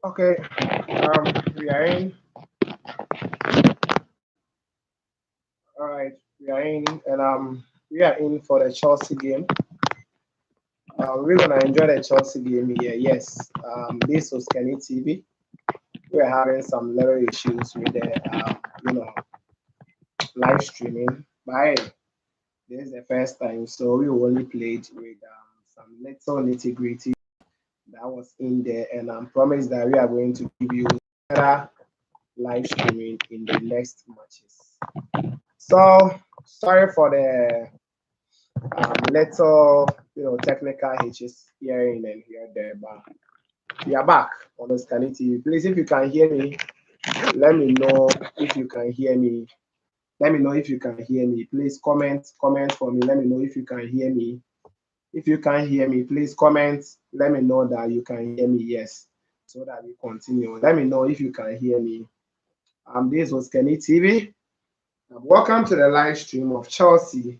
Okay, we are in. All right, we are in, and we are in for the Chelsea game. We're gonna enjoy the Chelsea game here. Yes, this was Kenny TV. We're having some little issues with the live streaming, but hey, this is the first time, so we only played with some little nitty gritty that was in there, and I promise that we are going to give you better live streaming in the next matches. So sorry for the little technical hitches here and here there, but we are back on the Osikani TV. Please, if you can hear me, let me know if you can hear me. Let me know if you can hear me. Please comment for me. Let me know if you can hear me. If you can hear me, please comment. Let me know that you can hear me. Yes, so that we continue. Let me know if you can hear me. This was Kenny TV. Welcome to the live stream of Chelsea.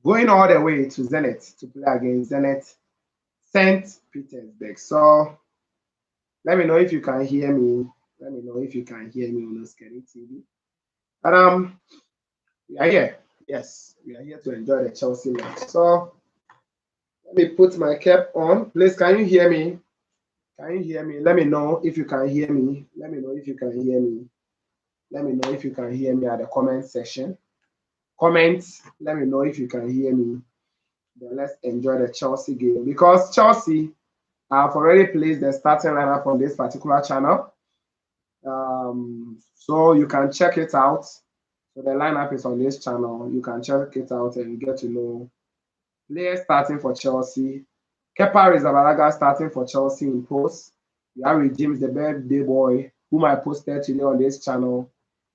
Going all the way to Zenit to play against Zenit St. Petersburg. So let me know if you can hear me. Let me know if you can hear me on Osikani TV. And we are here. Yes, we are here to enjoy the Chelsea match. So let me put my cap on. Please, can you hear me? Can you hear me? Let me know if you can hear me. Let me know if you can hear me. Let me know if you can hear me at the comment section. Comments. Let me know if you can hear me. Then let's enjoy the Chelsea game because Chelsea have already placed the starting lineup on this particular channel. So you can check it out. So the lineup is on this channel. You can check it out and get to know players starting for Chelsea. Kepa Arrizabalaga starting for Chelsea in post. We have James, the birthday boy, whom I posted today on this channel.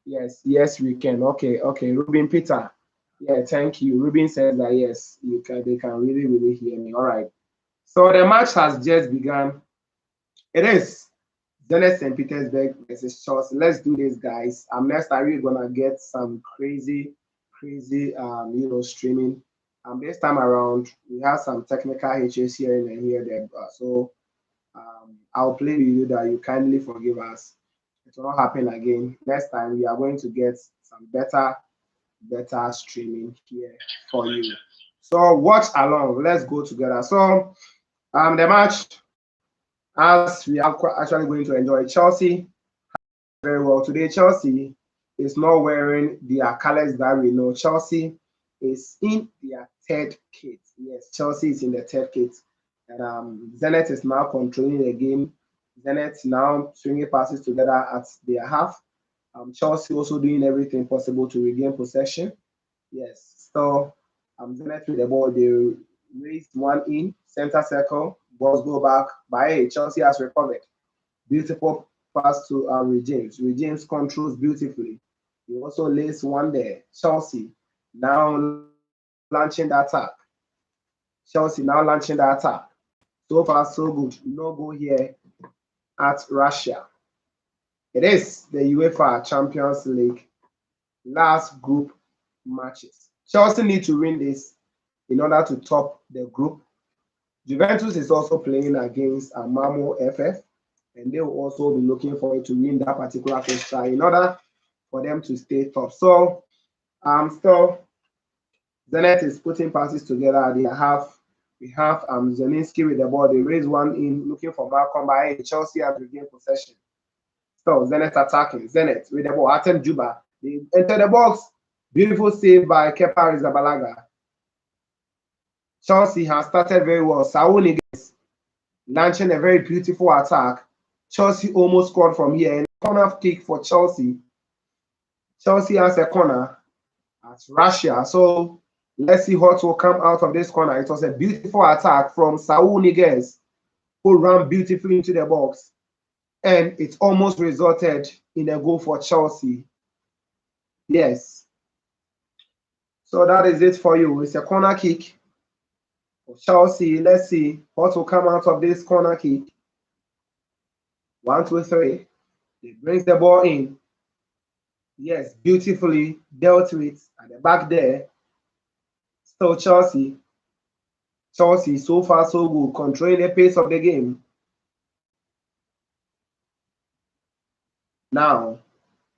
Yes, we can. Okay. Ruben Peter. Yeah, thank you. Ruben says that yes, they can really hear me. All right. So the match has just begun. It is Zenit St. Petersburg versus Chelsea. Let's do this, guys. Next time we're gonna get some crazy, streaming. This time around we have some technical hitches here and here there. So I'll play with you that you kindly forgive us. It will not happen again. Next time we are going to get some better streaming here for you. So watch along. Let's go together. So the match, as we are actually going to enjoy Chelsea very well today. Chelsea is not wearing their colors that we know. Chelsea is in their third kit. Yes, Chelsea is in the third kit. And Zenit is now controlling the game. Zenit now swinging passes together at their half. Chelsea also doing everything possible to regain possession. Yes, so Zenit with the ball, they raised one in center circle. Balls go back, but hey, Chelsea has recovered. Beautiful pass to James. James controls beautifully. He also lays one there. Chelsea now launching the attack. So far, so good. No goal here at Russia. It is the UEFA Champions League last group matches. Chelsea need to win this in order to top the group. Juventus is also playing against Malmo FF, and they will also be looking forward to win that particular fixture in order for them to stay top. So, still, Zenit is putting passes together. They have we have Zelinski with the ball. They raise one in, looking for Malcolm. By Chelsea has regained possession. So Zenit attacking. Zenit with the ball. Atem Juba. They enter the box. Beautiful save by Kepa Arrizabalaga. Chelsea has started very well. Saul Niguez launching a very beautiful attack. Chelsea almost scored from here. And corner kick for Chelsea. Chelsea has a corner at Russia. So let's see what will come out of this corner. It was a beautiful attack from Saul Niguez, who ran beautifully into the box. And it almost resulted in a goal for Chelsea. Yes. So that is it for you. It's a corner kick for Chelsea. Let's see what will come out of this corner kick. 1, 2, 3. It brings the ball in. Yes, beautifully dealt with at the back there. Still Chelsea. Chelsea, so far so good, controlling the pace of the game. Now,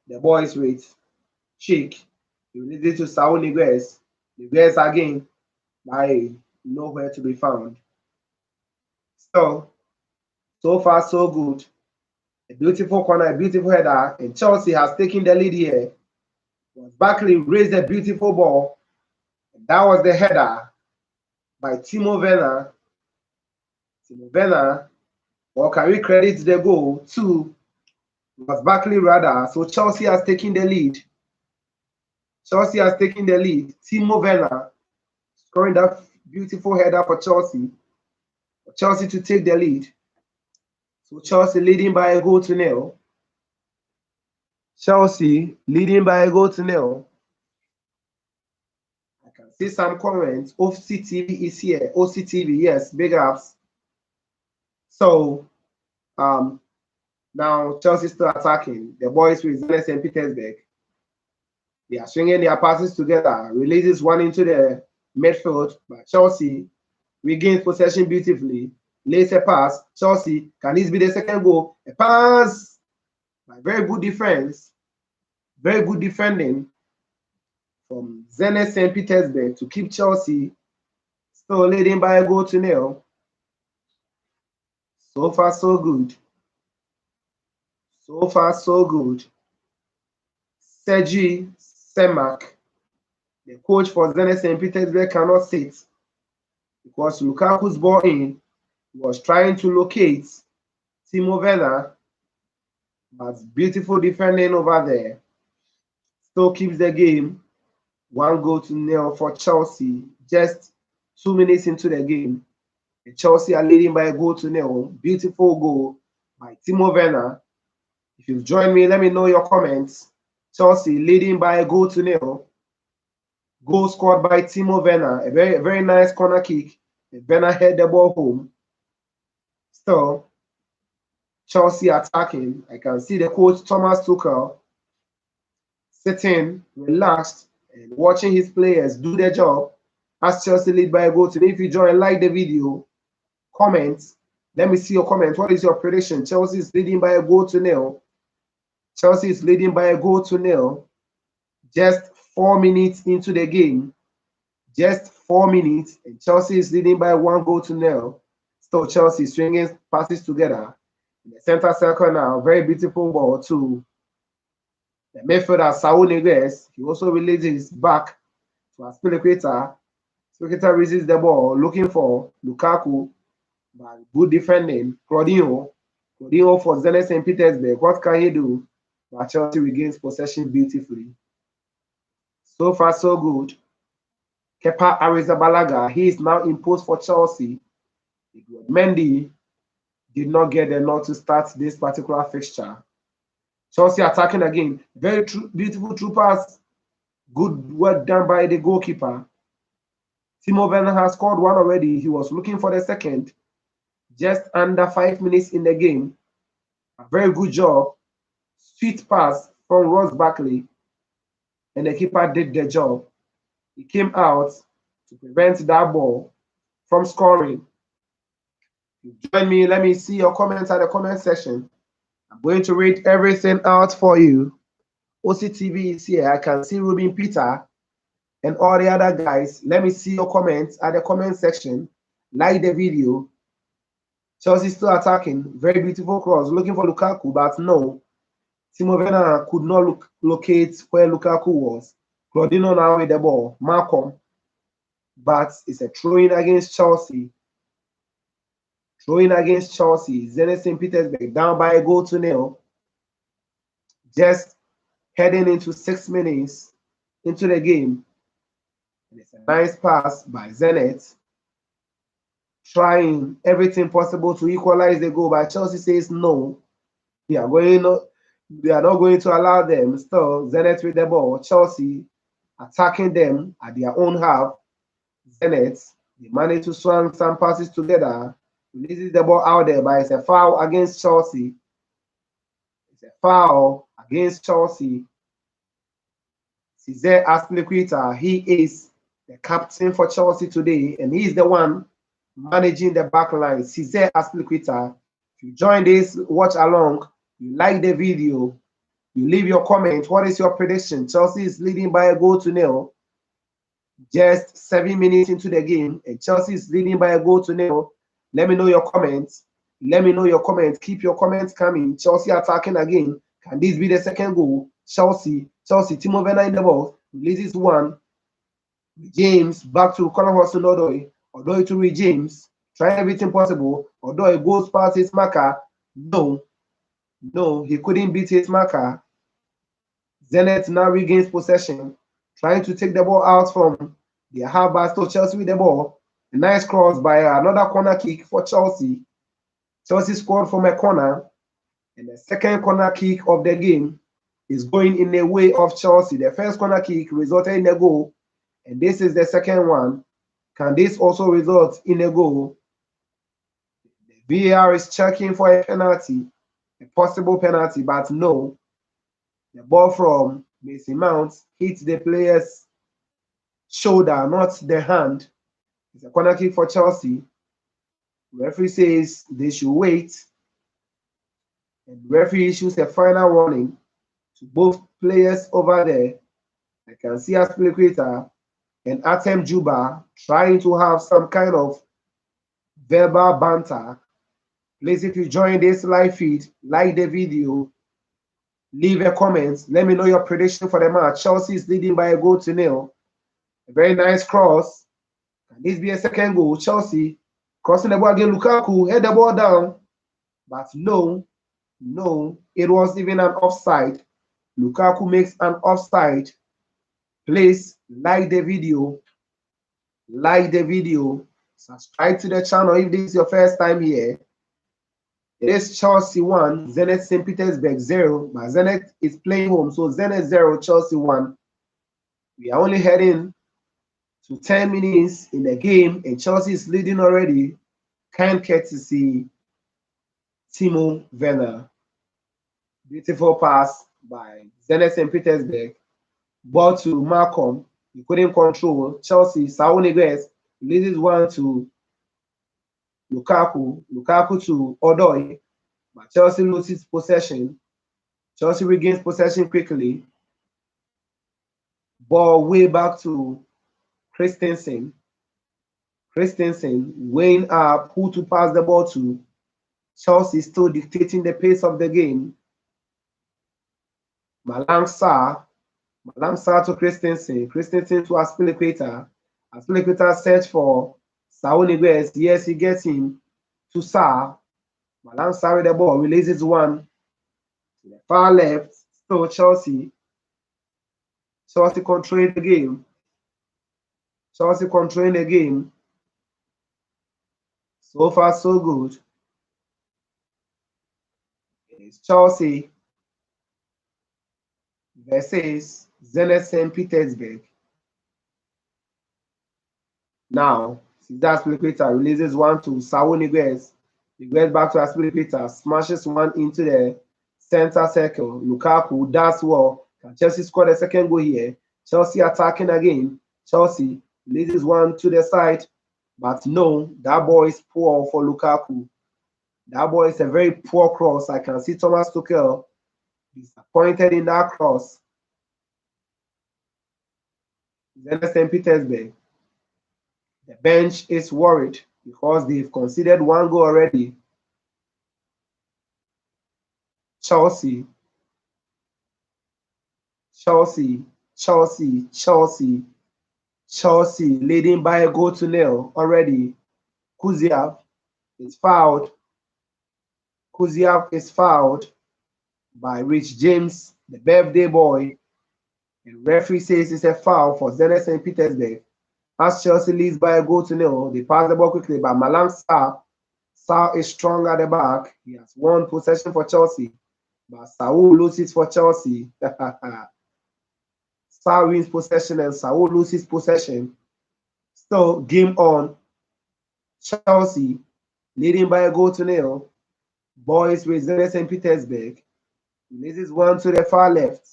the boys with Chick. He released it to Saul Niguez. Niguez again, by nowhere to be found. So far so good. A beautiful corner, a beautiful header, and Chelsea has taken the lead here. Barkley raised a beautiful ball. That was the header by Timo Werner. Timo Werner, or can we credit the goal to was Barkley rather? So Chelsea has taken the lead. Chelsea has taken the lead. Timo Werner scoring that beautiful header for Chelsea. For Chelsea to take the lead. So Chelsea leading by a goal to nil. Chelsea leading by a goal to nil. I can see some comments. OCTV is here. OCTV, yes, big ups. So now Chelsea still attacking. The boys with Zenit and Petersburg. They are swinging their passes together. Releases one into the midfield, but Chelsea regains possession beautifully. Lays a pass. Chelsea, can this be the second goal? A pass. Very good defense. Very good defending from Zenit St. Petersburg to keep Chelsea still leading by a goal to nil. So far, so good. So far, so good. Sergi Semak, the coach for Zenit St. Petersburg, cannot sit because Lukaku's ball in was trying to locate Timo Werner, but beautiful defending over there. Still keeps the game 1 goal to nil for Chelsea. Just 2 minutes into the game, Chelsea are leading by a goal to nil. Beautiful goal by Timo Werner. If you've joined me, let me know your comments. Chelsea leading by a goal to nil. Goal scored by Timo Werner. A very, very nice corner kick. Werner head the ball home. Still, Chelsea attacking. I can see the coach Thomas Tuchel sitting, relaxed, and watching his players do their job as Chelsea lead by a goal to nil. If you join, like the video, comment. Let me see your comments. What is your prediction? Chelsea is leading by a goal to nil. Chelsea is leading by a goal to nil. Just 4 minutes into the game. Just 4 minutes. And Chelsea is leading by 1 goal to nil. Still Chelsea swinging passes together. In the center circle now. Very beautiful ball to the midfielder Saul Niguez. He also releases back to Aspilicueta. Aspilicueta raises the ball looking for Lukaku. But good defending. Claudinho for Zenit St. Petersburg. What can he do? But Chelsea regains possession beautifully. So far, so good. Kepa Arrizabalaga, he is now imposed for Chelsea. Mendy did not get the nod to start this particular fixture. Chelsea attacking again. Very beautiful through pass. Good work done by the goalkeeper. Timo Werner has scored 1 already. He was looking for the second. Just under 5 minutes in the game. A very good job. Sweet pass from Ross Barkley. And the keeper did the job. He came out to prevent that ball from scoring. Join me. Let me see your comments at the comment section. I'm going to read everything out for you. OCTV is here. I can see Ruben Peter and all the other guys. Let me see your comments at the comment section. Like the video. Chelsea still attacking. Very beautiful cross. Looking for Lukaku, but no. Timo Werner could not locate where Lukaku was. Claudinho now with the ball. Malcolm. But it's a throw-in against Chelsea. Throw-in against Chelsea. Zenit St. Petersburg down by a goal to nil. Just heading into 6 minutes into the game. And it's a nice pass by Zenit. Trying everything possible to equalize the goal, but Chelsea says no. They are not going to allow them. Still, Zenit with the ball. Chelsea attacking them at their own half. Zenit, they managed to swing some passes together. Releases the ball out there, but it's a foul against Chelsea. It's a foul against Chelsea. Cesar Aspilicueta, he is the captain for Chelsea today, and he's the one managing the back line. Cesar Aspilicueta. If you join this watch along, you like the video, You leave your comment. What is your prediction? Chelsea is leading by a goal to nil. Just 7 minutes into the game, and Chelsea is leading by a goal to nil. Let me know your comments. Let me know your comments. Keep your comments coming. Chelsea attacking again. Can this be the second goal? Chelsea, Timo Werner in the box. Releases one. James back to Conor Hudson-Odoi. Odoi to James. Trying everything possible. Odoi goes past his marker. No, he couldn't beat his marker. Zenit now regains possession, trying to take the ball out from the halfback. So Chelsea with the ball. A nice cross by another corner kick for Chelsea. Chelsea scored from a corner, and the second corner kick of the game is going in the way of Chelsea. The first corner kick resulted in a goal, and this is the second one. Can this also result in a goal? The VAR is checking for a penalty, a possible penalty, but no. The ball from Mason Mount hits the player's shoulder, not the hand. It's a corner kick for Chelsea. The referee says they should wait, and the referee issues a final warning to both players over there. I can see Aspilicueta and Artem Juba trying to have some kind of verbal banter. Please, if you join this live feed, like the video, leave a comment. Let me know your prediction for the match. Chelsea is leading by a goal to nil. A very nice cross. Can this be a second goal? Chelsea crossing the ball again. Lukaku head the ball down. But no, it was even an offside. Lukaku makes an offside. Please like the video. Subscribe to the channel if this is your first time here. It is Chelsea 1, Zenit St. Petersburg 0. But Zenit is playing home, so Zenit 0, Chelsea 1. We are only heading to 10 minutes in the game, and Chelsea is leading already. Kind courtesy Timo Werner. Beautiful pass by Zenit St. Petersburg. Ball to Malcolm. He couldn't control. Chelsea, Saul Niguez releases one to Lukaku to Odoi, but Chelsea loses possession. Chelsea regains possession quickly. Ball way back to Christensen. Weighing up who to pass the ball to. Chelsea still dictating the pace of the game. Malang Sarr to Christensen to Aspilicueta. Aspilicueta search for Saul Niguez. Yes, he gets him to Sarr. Malang Sarr with the ball, releases one to the far left. So Chelsea controlling the game. So far, so good. It's Chelsea versus Zenit St. Petersburg. Now, Aspilicueta releases one to Saul Niguez. Niguez back to Aspilicueta, smashes one into the center circle. Lukaku does well. Can Chelsea score the second goal here? Chelsea attacking again. Chelsea releases one to the side, but no, that ball is poor for Lukaku. That ball is a very poor cross. I can see Thomas Tuchel disappointed in that cross. Zenit St. Petersburg. The bench is worried because they've conceded one goal already. Chelsea leading by a goal to nil already. Kuziav is fouled. By Rich James, the birthday boy. And referee says it's a foul for Zenit St. Petersburg. As Chelsea leads by a goal to nil, they pass the ball quickly by Malang Sarr. Sarr is strong at the back. He has won possession for Chelsea, but Saul loses for Chelsea. Sarr wins possession and Saul loses possession. So game on. Chelsea leading by a goal to nil. Boys with Zenit St. Petersburg. This is one to the far left.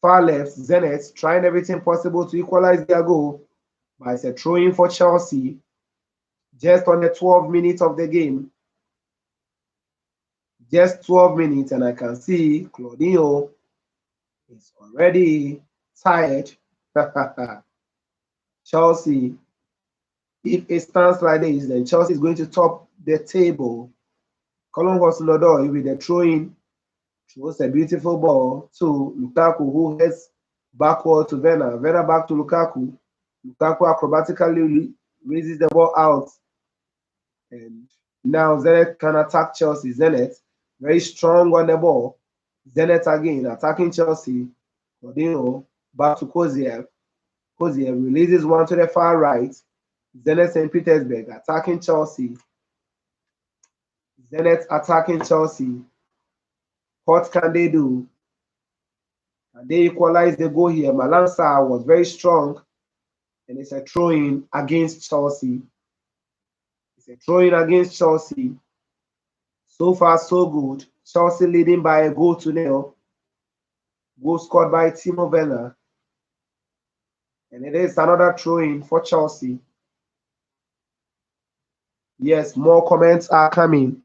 Zenit trying everything possible to equalize their goal, but it's a throw-in for Chelsea just on the 12th minute of the game. Just 12 minutes, and I can see Claudinho is already tired. Chelsea, if it stands like this, then Chelsea is going to top the table. Callum Hudson-Odoi with the throw-in throws a beautiful ball to Lukaku, who heads backward to Werner. Werner back to Lukaku. Lukaku acrobatically raises the ball out. And now Zenit can attack Chelsea. Zenit, very strong on the ball. Zenit again, attacking Chelsea. Claudinho, back to Koziev. Koziev releases one to the far right. Zenit St. Petersburg attacking Chelsea. Zenit attacking Chelsea. What can they do? And they equalize the goal here. Malansa was very strong. And it's a throw-in against Chelsea. It's a throw-in against Chelsea. So far, so good. Chelsea leading by a goal to nil. Goal scored by Timo Werner. And it is another throw-in for Chelsea. Yes, more comments are coming.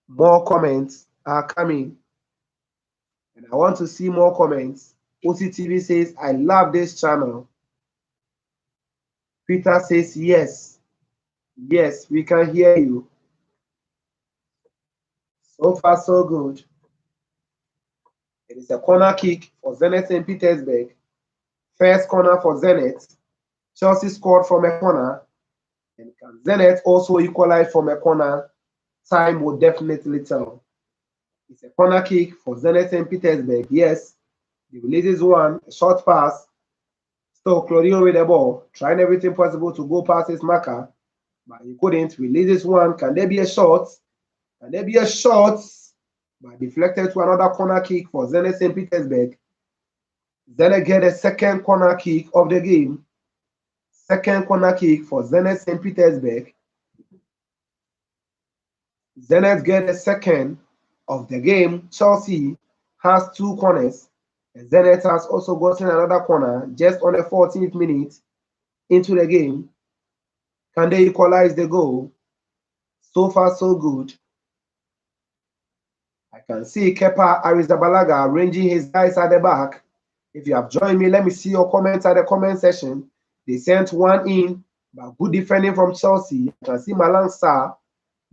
More comments are coming. And I want to see more comments. OCTV says, I love this channel. Peter says, yes. Yes, we can hear you. So far, so good. It is a corner kick for Zenit St. Petersburg. First corner for Zenit. Chelsea scored from a corner. And can Zenit also equalize from a corner? Time will definitely tell. It's a corner kick for Zenit St. Petersburg. Yes, he releases one, a short pass. Still Claudio with the ball, trying everything possible to go past his marker, but he couldn't. Releases one. Can there be a shot? Can there be a shot? But deflected to another corner kick for Zenit St. Petersburg. Zenit get a second corner kick of the game. Second corner kick for Zenit St. Petersburg. Zenit get a second of the game. Chelsea has two corners. And Zenit has also gotten another corner just on the 14th minute into the game. Can they equalize the goal? So far, so good. I can see Kepa Arrizabalaga arranging his guys at the back. If you have joined me, let me see your comments at the comment section. They sent one in, but good defending from Chelsea. I can see Malansa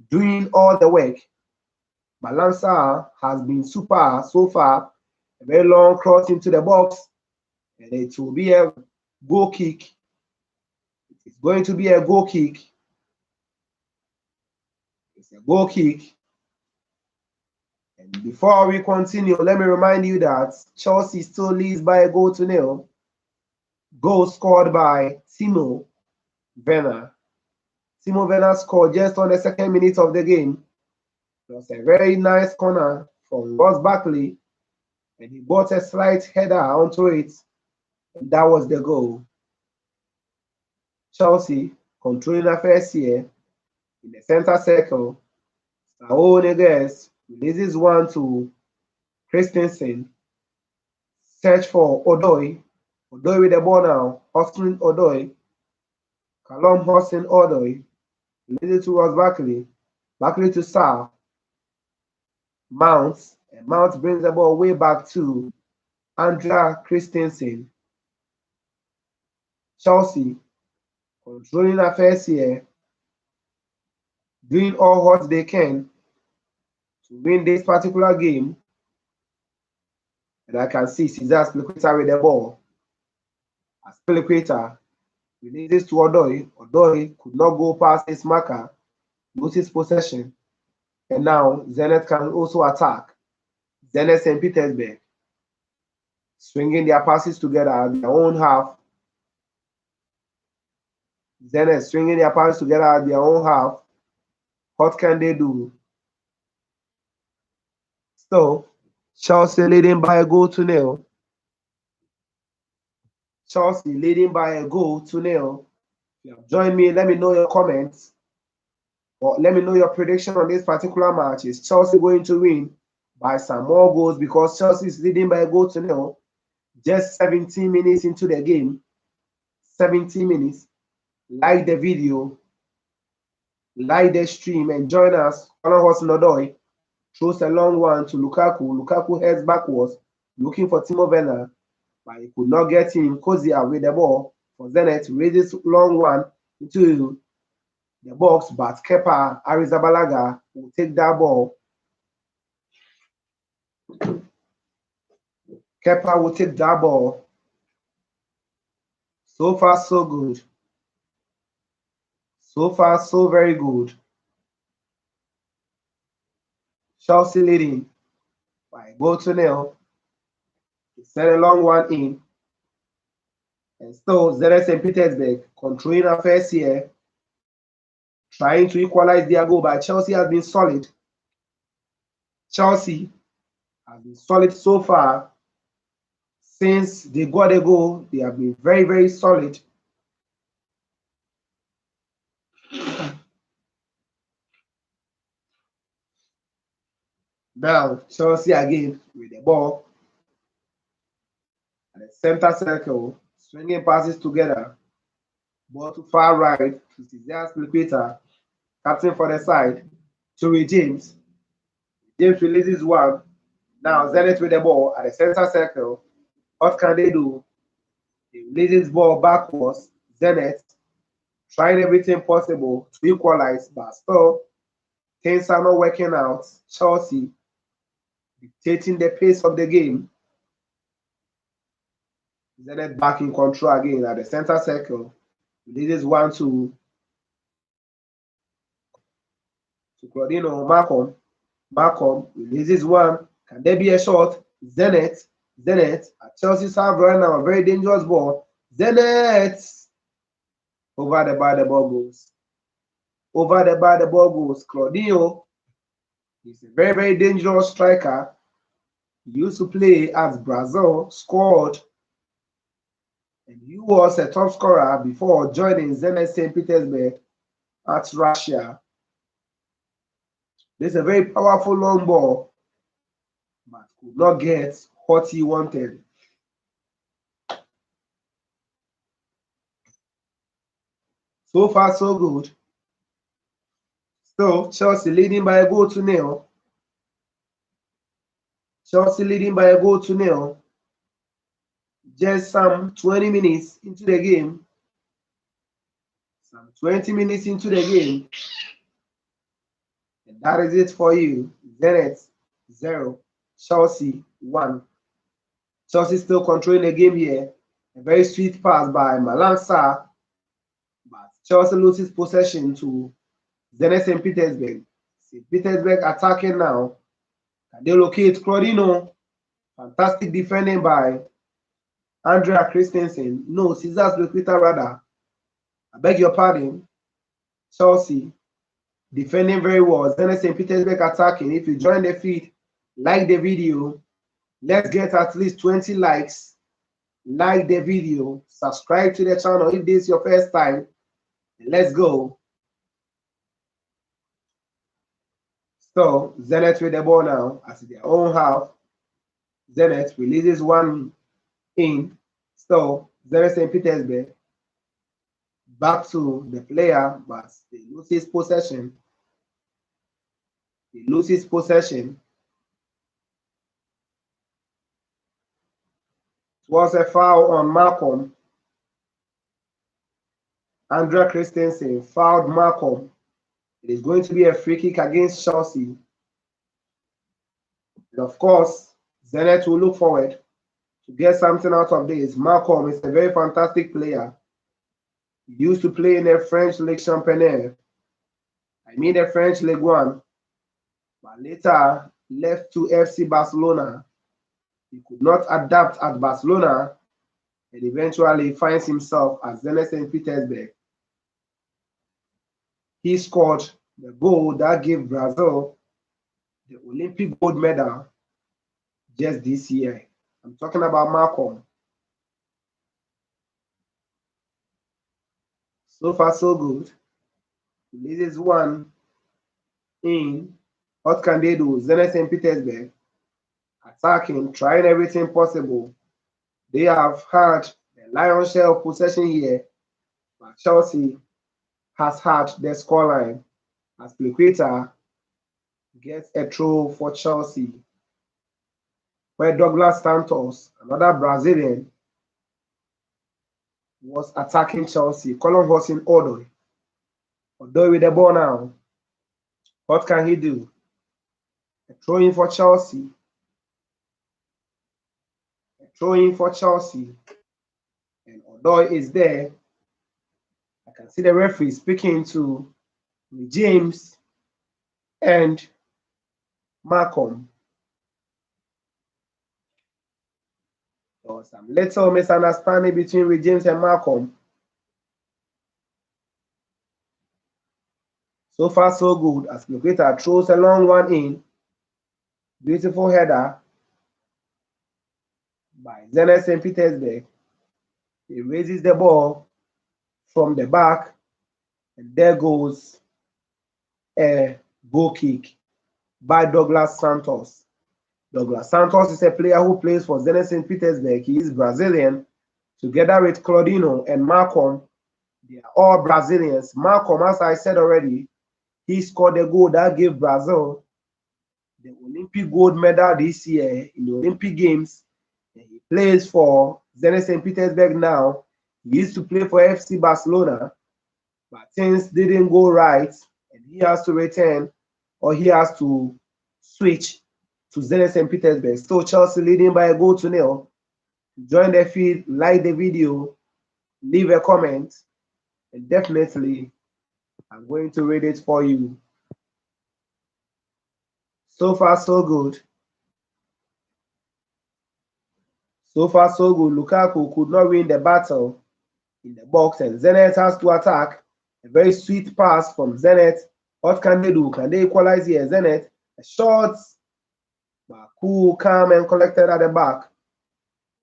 doing all the work. Malansa has been super so far. A very long cross into the box, and it will be a goal kick. It's going to be a goal kick. It's a goal kick. And before we continue, let me remind you that Chelsea still leads by a goal to nil. Goal scored by Timo Werner. Timo Werner scored just on the second minute of the game. It was a very nice corner from Ross Barkley, and he brought a slight header onto it, and that was the goal. Chelsea controlling affairs here in the center circle. Saul Neves releases one to Christensen. Search for Odoi. Odoi with the ball now. Hudson Odoi. Callum Hudson-Odoi. Releases to Ross Barkley. Barkley to Sarr. Mount. And Mount brings the ball way back to Andrea Christensen. Chelsea controlling affairs here. Doing all what they can to win this particular game. And I can see Cesar Spilicueta with the ball. As Spilicueta releases to Odoi. Odoi could not go past his marker, loses possession. And now Zenit can also attack. Zenit St. Petersburg swinging their passes together at their own half. Zenit swinging their passes together at their own half. What can they do? So, Chelsea leading by a goal to nil. Chelsea leading by a goal to nil. If you have joined me, let me know your comments. Or let me know your prediction on this particular match. Is Chelsea going to win by some more goals? Because Chelsea is leading by a goal to nil. Just 17 minutes into the game. 17 minutes. Like the video. like the stream and join us. Colin Hudson-Odoi throws a long one to Lukaku. Lukaku heads backwards, looking for Timo Werner, but he could not get him. Kozia with the ball for Zenit, raises long one into the box, but Kepa Arrizabalaga will take that ball. Kepa will take that ball. So far, so good. So far, so very good. Chelsea leading by a goal to nil. He sent a long one in. And still, Zenit St. Petersburg controlling affairs here, trying to equalize their goal, but Chelsea has been solid. Chelsea has been solid so far. Since they got a goal, they have been very, very solid. Now, Chelsea again with the ball at the center circle, swinging passes together. Ball to far right to Cesar Spilicueta, captain for the side, to James. James releases one. Now Zenit with the ball at the center circle. What can they do? He releases ball backwards. Zenit trying everything possible to equalize, but still things are not working out. Chelsea dictating the pace of the game. Zenit back in control again at the center circle. Releases one to Claudino Malcolm. Malcolm releases one. Can there be a shot? Zenit at Chelsea's half right now, a very dangerous ball. Zenit over the bar, the ball goes. Over the bar, the ball goes. Claudinho is a very, very dangerous striker. He used to play as Brazil, scored, and he was a top scorer before joining Zenit St. Petersburg at Russia. This is a very powerful long ball, but could not get what he wanted. So far, so good. So, Chelsea leading by a goal to nil. Chelsea leading by a goal to nil. Just some 20 minutes into the game. Some 20 minutes into the game. And that is it for you. Zenit 0, Chelsea 1. Chelsea still controlling the game here. A very sweet pass by Malang Sarr. But Chelsea loses possession to Zenit St. Petersburg. St. Petersburg attacking now. Can they locate Claudino? Fantastic defending by Andrea Christensen. No, Cesar Spilicueta rather. I beg your pardon. Chelsea defending very well. Zenit St. Petersburg attacking. If you join the feed, like the video. Let's get at least 20 likes. Like the video. Subscribe to the channel if this is your first time. Let's go. So Zenit with the ball now at their own half. Zenit releases one in. So Zenit St. Petersburg back to the player, but they lose his possession. He loses possession. It was a foul on Malcolm. Andrea Christensen fouled Malcolm. It is going to be a free kick against Chelsea. And of course, Zenit will look forward to get something out of this. Malcolm is a very fantastic player. He used to play in the French Ligue Championnat. I mean the French Ligue 1. But later left to FC Barcelona. He could not adapt at Barcelona and eventually finds himself at Zenit St. Petersburg. He scored the goal that gave Brazil the Olympic gold medal just this year. I'm talking about Malcolm. So far, so good. This is one in. What can they do? Zenit St. Petersburg attacking, trying everything possible. They have had the lion's share of possession here, but Chelsea has had the scoreline. Aspilicueta gets a throw for Chelsea, where Douglas Santos, another Brazilian, was attacking Chelsea. Colin Hudson Odoi. Odoi with the ball now. What can he do? A throw in for Chelsea. A throw in for Chelsea. And Odoi is there. I can see the referee speaking to James and Malcolm. There was some little misunderstanding between James and Malcolm. So far, so good. As Aspilicueta throws a long one in. Beautiful header by Zenit St. Petersburg. He raises the ball from the back, and there goes a goal kick by Douglas Santos. Douglas Santos is a player who plays for Zenit St. Petersburg. He is Brazilian. Together with Claudinho and Malcolm, they are all Brazilians. Malcolm, as I said already, he scored a goal that gave Brazil the Olympic gold medal this year in the Olympic Games. And he plays for Zenit St. Petersburg now. He used to play for FC Barcelona, but things didn't go right, and he has to return, or he has to switch to Zenit St. Petersburg. Still Chelsea leading by a goal to nil. Join the feed, like the video, leave a comment, and definitely I'm going to read it for you. So far, so good. So far, so good. Lukaku could not win the battle in the box, and Zenit has to attack. A very sweet pass from Zenit. What can they do? Can they equalize here? Zenit, a shot, but cool, calm, and collected at the back.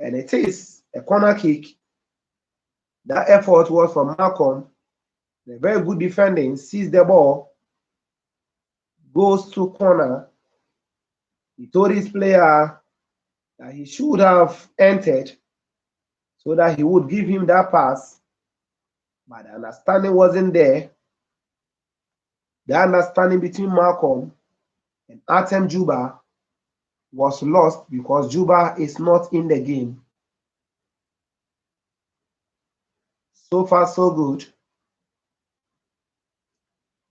And it is a corner kick. That effort was from Malcolm. A very good defending, sees the ball, goes to corner. He told his player that he should have entered so that he would give him that pass, but the understanding wasn't there. The understanding between Malcolm and Artem Juba was lost because Juba is not in the game. So far, so good.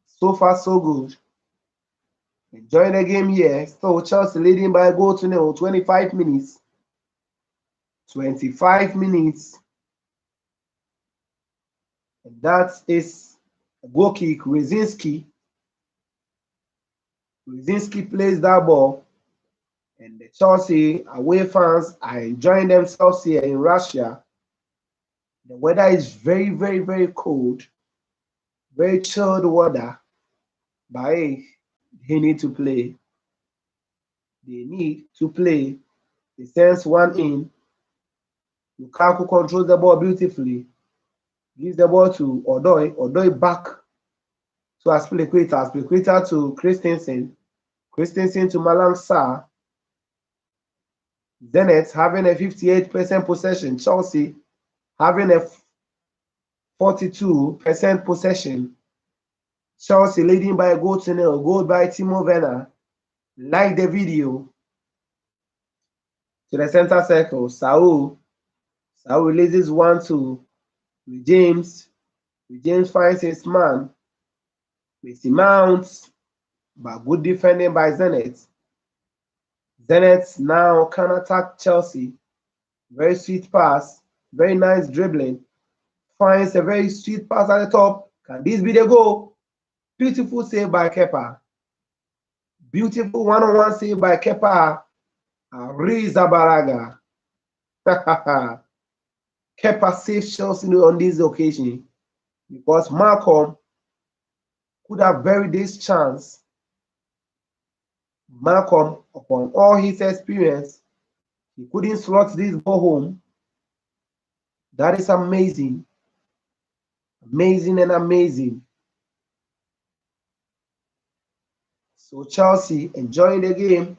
So far, so good. Enjoying the game here. So Chelsea leading by a goal to nil. 25 minutes. 25 minutes. And that is a goal kick. Rzyński plays that ball. And the Chelsea away fans are enjoying themselves here in Russia. The weather is very, very, very cold. Very chilled weather. But hey, they need to play. They need to play. He sends one in. Lukaku controls the ball beautifully. Gives the ball to Odoi. Odoi back to Aspilicueta. Aspilicueta to Christensen. Christensen to Malang Sarr. Zenit having a 58% possession. Chelsea having a 42% possession. Chelsea leading by a goal to nil. Goal by Timo Werner. Like the video. To the center circle. Saul releases 1-2. James finds his man. Messi mounts, but good defending by Zenit. Zenit now can attack Chelsea. Very sweet pass. Very nice dribbling. Finds a very sweet pass at the top. Can this be the goal? Beautiful save by Kepa. Beautiful one-on-one save by Kepa. Ariza Baraga. Kepa saves Chelsea on this occasion because Malcolm could have buried this chance. Malcolm, upon all his experience, he couldn't slot this ball home. That is amazing. Amazing and amazing. So Chelsea enjoying the game.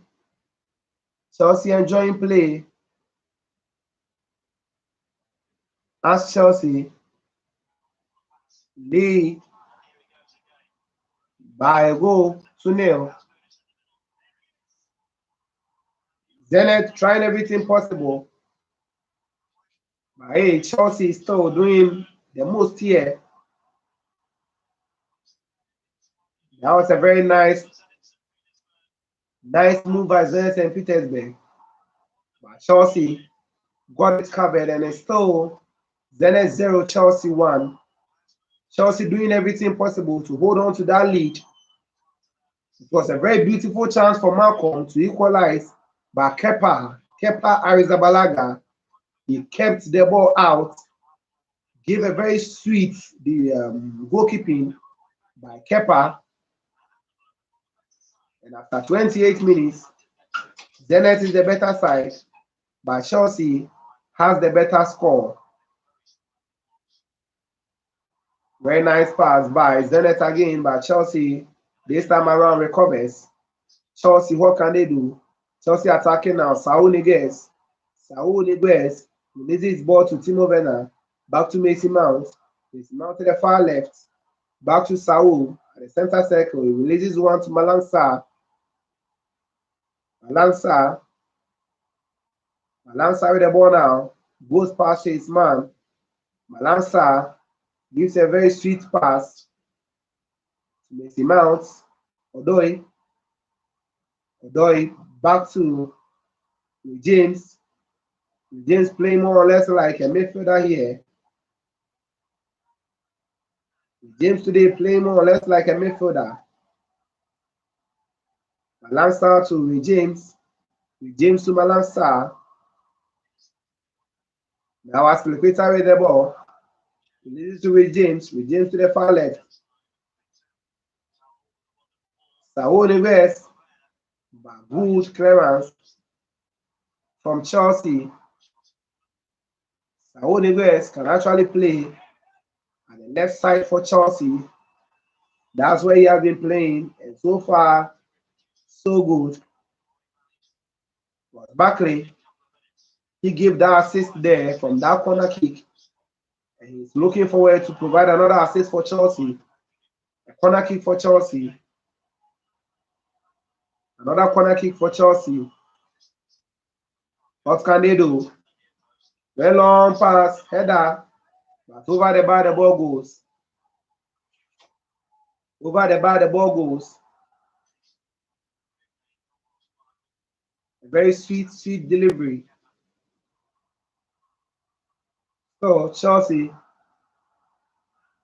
Chelsea enjoying play. As Chelsea lead by a goal to nil. Zenit trying everything possible. But hey, Chelsea is still doing the most here. That was a very nice move by Zenit and Petersburg. But Chelsea got it covered, and it's still Zenit 0, Chelsea 1. Chelsea doing everything possible to hold on to that lead. It was a very beautiful chance for Malcolm to equalize, but Kepa Arrizabalaga, he kept the ball out, gave a very sweet goalkeeping by Kepa, and after 28 minutes, Zenit is the better side, but Chelsea has the better score. Very nice pass by Zenit again, but Chelsea this time around recovers. Chelsea, what can they do? Chelsea attacking now. Saul Niguez releases ball to Timo Werner. Back to Mason Mount. Mason Mount to the far left. Back to Saul at the center circle. He releases one to Malang Sarr. Malang Sarr with the ball now. Goes past his man. Malang Sarr gives a very sweet pass to Mason Mount. Odoi back to James. James playing more or less like a midfielder here. James today playing more or less like a midfielder. Malang Sarr to James. James to Malang Sarr. Now Aspilicueta with the ball. Releases to James to the far left. Saul Niguez. Good clearance from Chelsea. Saul Niguez can actually play at the left side for Chelsea. That's where he has been playing, and so far, so good. But Barkley, he gave that assist there from that corner kick, and he's looking forward to provide another assist for Chelsea. A corner kick for Chelsea. Another corner kick for Chelsea. What can they do? Very long pass, header, but over the bar the ball goes. Over the bar the ball goes. A very sweet delivery. So Chelsea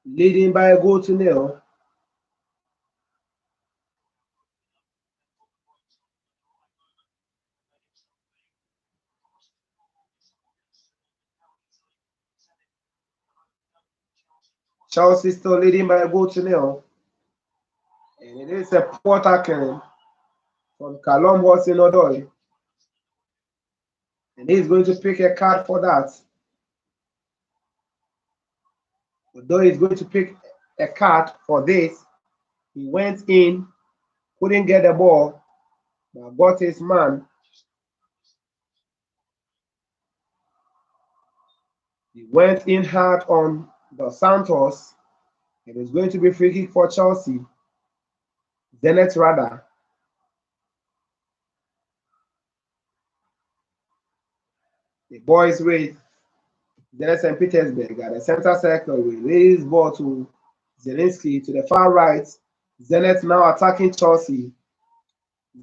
leading by a goal to nil. Chelsea still leading by a goal to nil. And it is a poor tackling from Callum Hudson-Odoi. And he's going to pick a card for that. Odoi is going to pick a card for this. He went in, couldn't get the ball, but got his man. He went in hard on Dos Santos. It is going to be free kick for Chelsea. Zenit rather. The boys with Zenit and Petersburg at the center circle will release ball to Zelensky to the far right. Zenit now attacking Chelsea.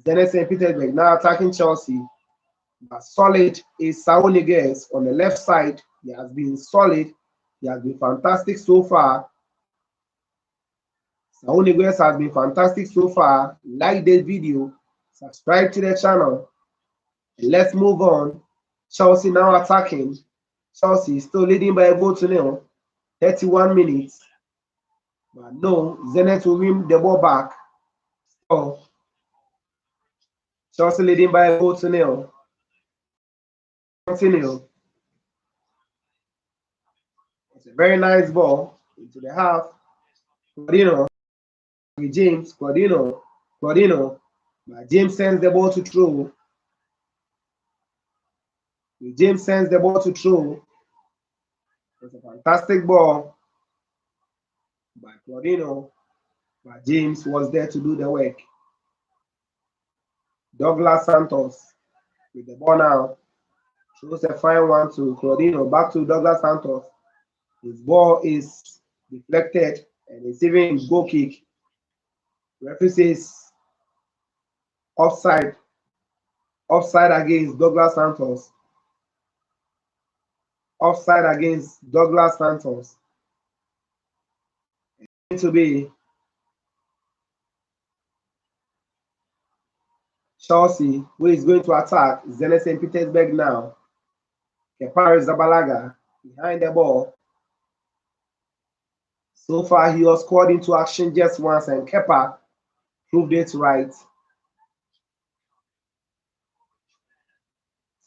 Zenit and Petersburg now attacking Chelsea. But solid is Saul Niguez on the left side. He has been solid. He has been fantastic so far. Saul Niguez has been fantastic so far. Like this video, subscribe to the channel. And let's move on. Chelsea now attacking. Chelsea is still leading by a goal to nil. 31 minutes. But no, Zenit will win the ball back. So Chelsea leading by a goal to nil. Continue. It's a very nice ball into the half. Cordino. James. Cordino. But James sends the ball to throw. James sends the ball to throw. It's a fantastic ball by Cordino. But James was there to do the work. Douglas Santos with the ball now. Shows a fine one to Claudino. Back to Douglas Santos. His ball is deflected and it's even goal kick. Referee says offside. Offside against Douglas Santos. Offside against Douglas Santos. It's going to be Chelsea, who is going to attack Zenit St. Petersburg now. Kepa Zabalaga behind the ball. So far, he was called into action just once, and Kepa proved it right.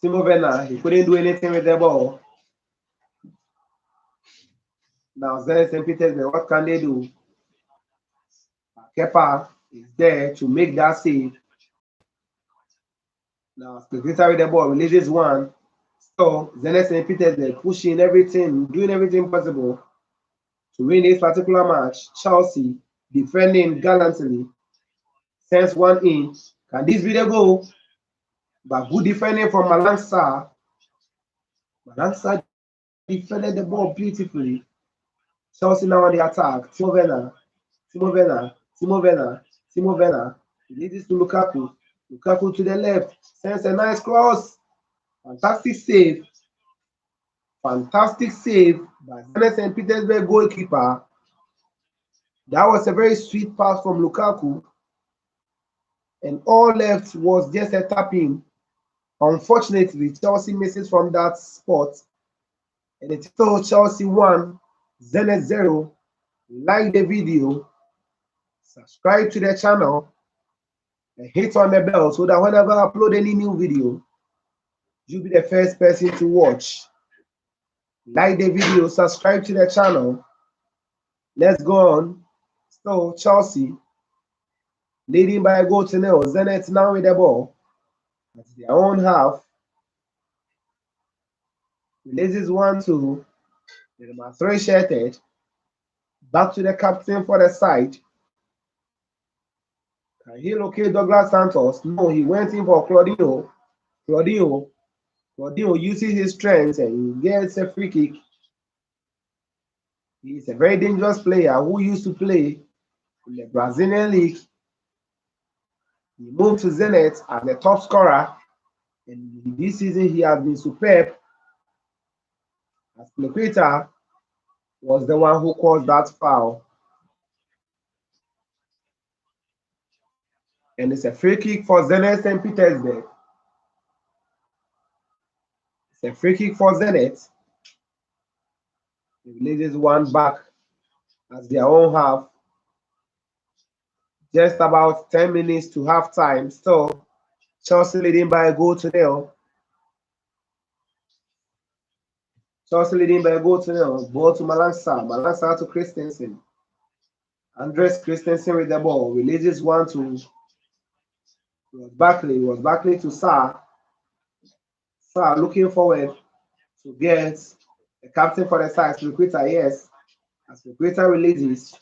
Timo Werner, he couldn't do anything with the ball. Now, Zenit St. Petersburg, what can they do? Kepa is there to make that save. Now, Spectator with the ball releases one. So, Zenit St. Petersburg pushing everything, doing everything possible to win this particular match. Chelsea defending gallantly. Sends one in. Can this be the goal? But good defending from Malangsa. Malangsa defended the ball beautifully. Chelsea now on the attack. Timo Werner. Timo Werner. Timo Werner. Timo Werner. He leads this to Lukaku. Lukaku to the left. Sends a nice cross. Fantastic save. Fantastic save by Zenit St. Petersburg goalkeeper. That was a very sweet pass from Lukaku. And all left was just a tap-in. Unfortunately, Chelsea misses from that spot. And it's still Chelsea 1, Zenit 0. Like the video, subscribe to the channel, and hit on the bell so that whenever I upload any new video, you'll be the first person to watch. Like the video, subscribe to the channel. Let's go on. So Chelsea leading by a goal to nil. Zenit now with the ball at their own half. Releases 1-2. The number 3 shirted. Back to the captain for the side. Can he locate Douglas Santos? No, he went in for Claudino. Claudino uses his strength and he gets a free kick. He's a very dangerous player who used to play in the Brazilian league. He moved to Zenit as the top scorer, and this season he has been superb. As Peter was the one who caused that foul. And it's a free kick for Zenit St. Petersburg. It's a free kick for Zenit. He releases one back as their own half. Just about 10 minutes to half time. Still, Chelsea leading by a goal to nil. Chelsea leading by a goal to nil. Ball to Malangsa. Malangsa to Christensen. Andres Christensen with the ball. Releases one to Barkley. Was Barkley to Sarr. Sarr looking forward to get the captain for the side. Spectator, yes. As Spectator releases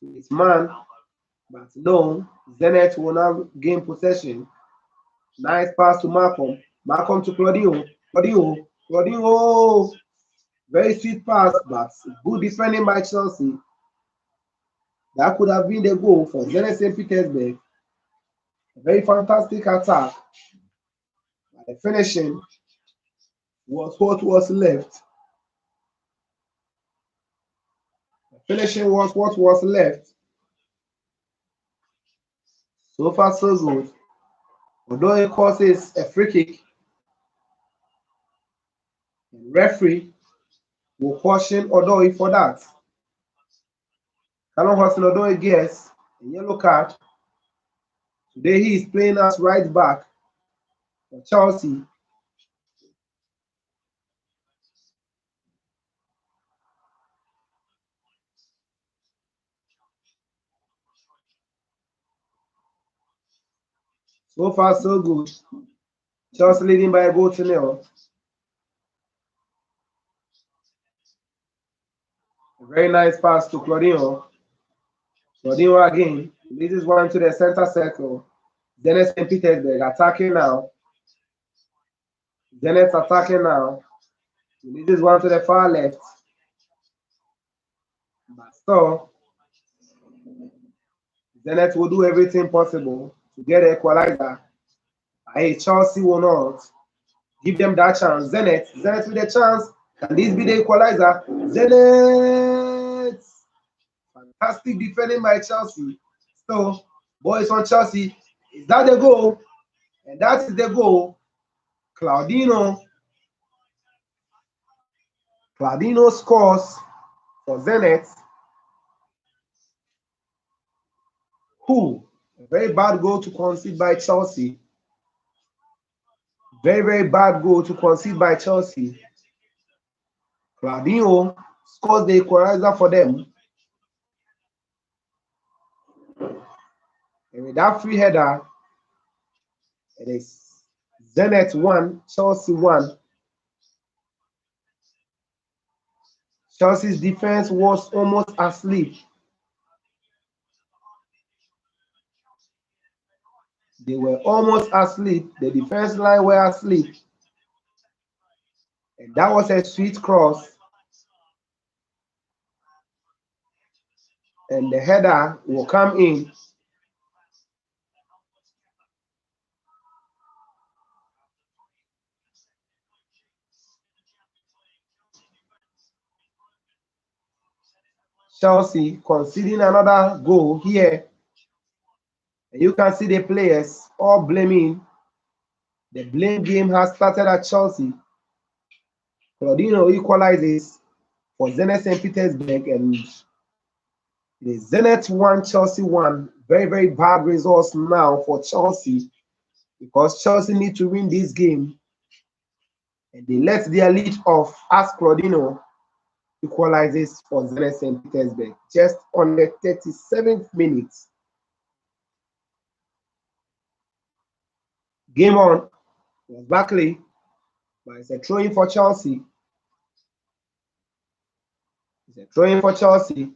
to his man. But no, Zenit will now gain possession. Nice pass to Malcolm. Malcolm to Claudio. Claudio. Very sweet pass, but good defending by Chelsea. That could have been the goal for Zenit St. Petersburg. A very fantastic attack. But the finishing was what was left. The finishing was what was left. So far, so good. Although it causes a free kick, the referee will caution Odoi for that. Callum Hudson-Odoi gets a yellow card. Today he is playing as right back for Chelsea. So far, so good. Chelsea leading by a goal to nil. A very nice pass to Claudino. Rodinho again. Releases one to the center circle. Zenit St. Petersburg attacking now. Zenit attacking now. Releases one to the far left. But still, Zenit will do everything possible to get the equalizer. Hey, Chelsea will not give them that chance. Zenit with the chance. Can this be the equalizer? Zenit! Fantastic defending by Chelsea. So, boys on Chelsea. Is that the goal? And that is the goal. Claudino scores for Zenit. Who? A very bad goal to concede by Chelsea. Very, very bad goal to concede by Chelsea. Claudino scores the equalizer for them. And with that free header, it is Zenit 1, Chelsea 1. Chelsea's defense was almost asleep. They were almost asleep. The defense line were asleep. And that was a sweet cross. And the header will come in. Chelsea conceding another goal here. And you can see the players all blaming. The blame game has started at Chelsea. Claudino equalizes for Zenit St. Petersburg, and the Zenit 1, Chelsea 1. Very, very bad results now for Chelsea because Chelsea need to win this game. And they let their lead off as Claudino equalizes for Zenit St. Petersburg just on the 37th minute. Game on was Barkley, but it's a throw-in for Chelsea. It's a throw-in for Chelsea.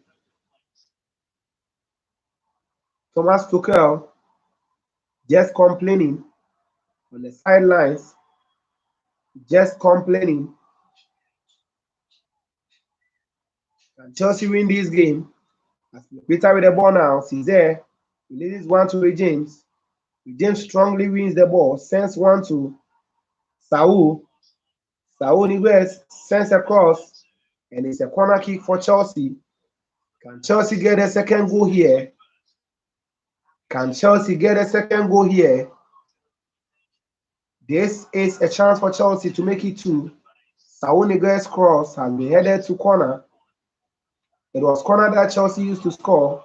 Thomas Tuchel just complaining on the sidelines, just complaining. Can Chelsea win this game? As Peter with the ball now, he's there. He leads one to James. James strongly wins the ball, sends one to Saul. Saul Niguez sends a cross, and it's a corner kick for Chelsea. Can Chelsea get a second goal here? Can Chelsea get a second goal here? This is a chance for Chelsea to make it 2. Saul Niguez's cross has been headed to corner. It was corner that Chelsea used to score.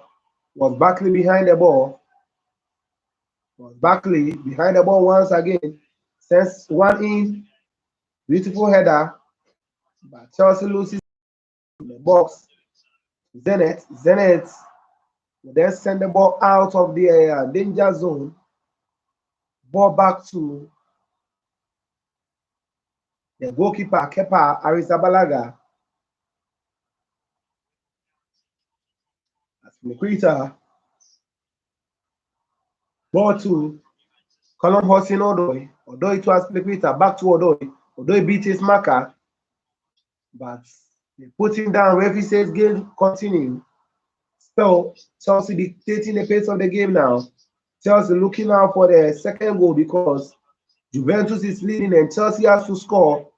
Was Barkley behind the ball? Was Barkley behind the ball once again? Sends one in. Beautiful header. But Chelsea loses in the box. Zenit will then send the ball out of the danger zone. Ball back to the goalkeeper, Kepa Arrizabalaga. As ball to Colin Hossin Odoi. Odoi to Aspilicueta, back to Odoi. Odoi beat his marker, but they put him down. Referee says game continue. So Chelsea dictating the pace of the game now. Chelsea looking out for the second goal because Juventus is leading and Chelsea has to score.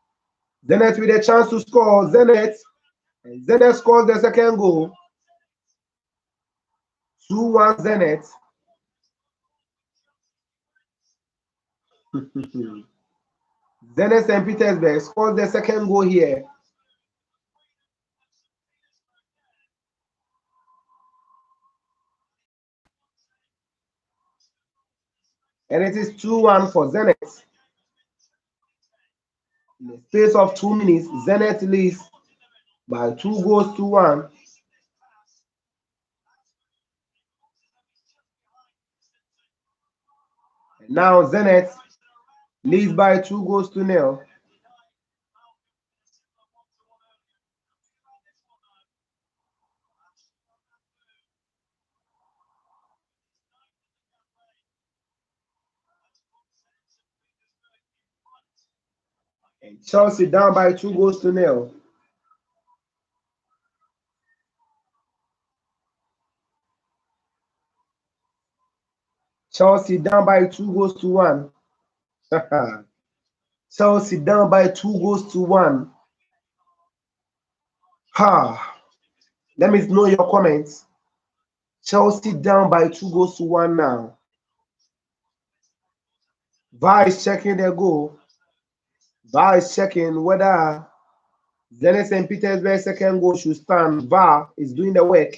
Zenit with a chance to score. Zenit scores the second goal. 2-1 Zenit. Zenit St. Petersburg scores the second goal here. And it is 2-1 for Zenit. In the space of 2 minutes, Zenit leads by 2 goals to 1. And now Zenit leads by 2 goals to 0. And Chelsea down by 2-0. Chelsea down by 2-1. Chelsea down by 2-1. Ha! Let me know your comments. Chelsea down by 2-1 now. VAR is checking their goal. VAR is checking whether Zenit St. Petersburg second goal should stand. VAR is doing the work.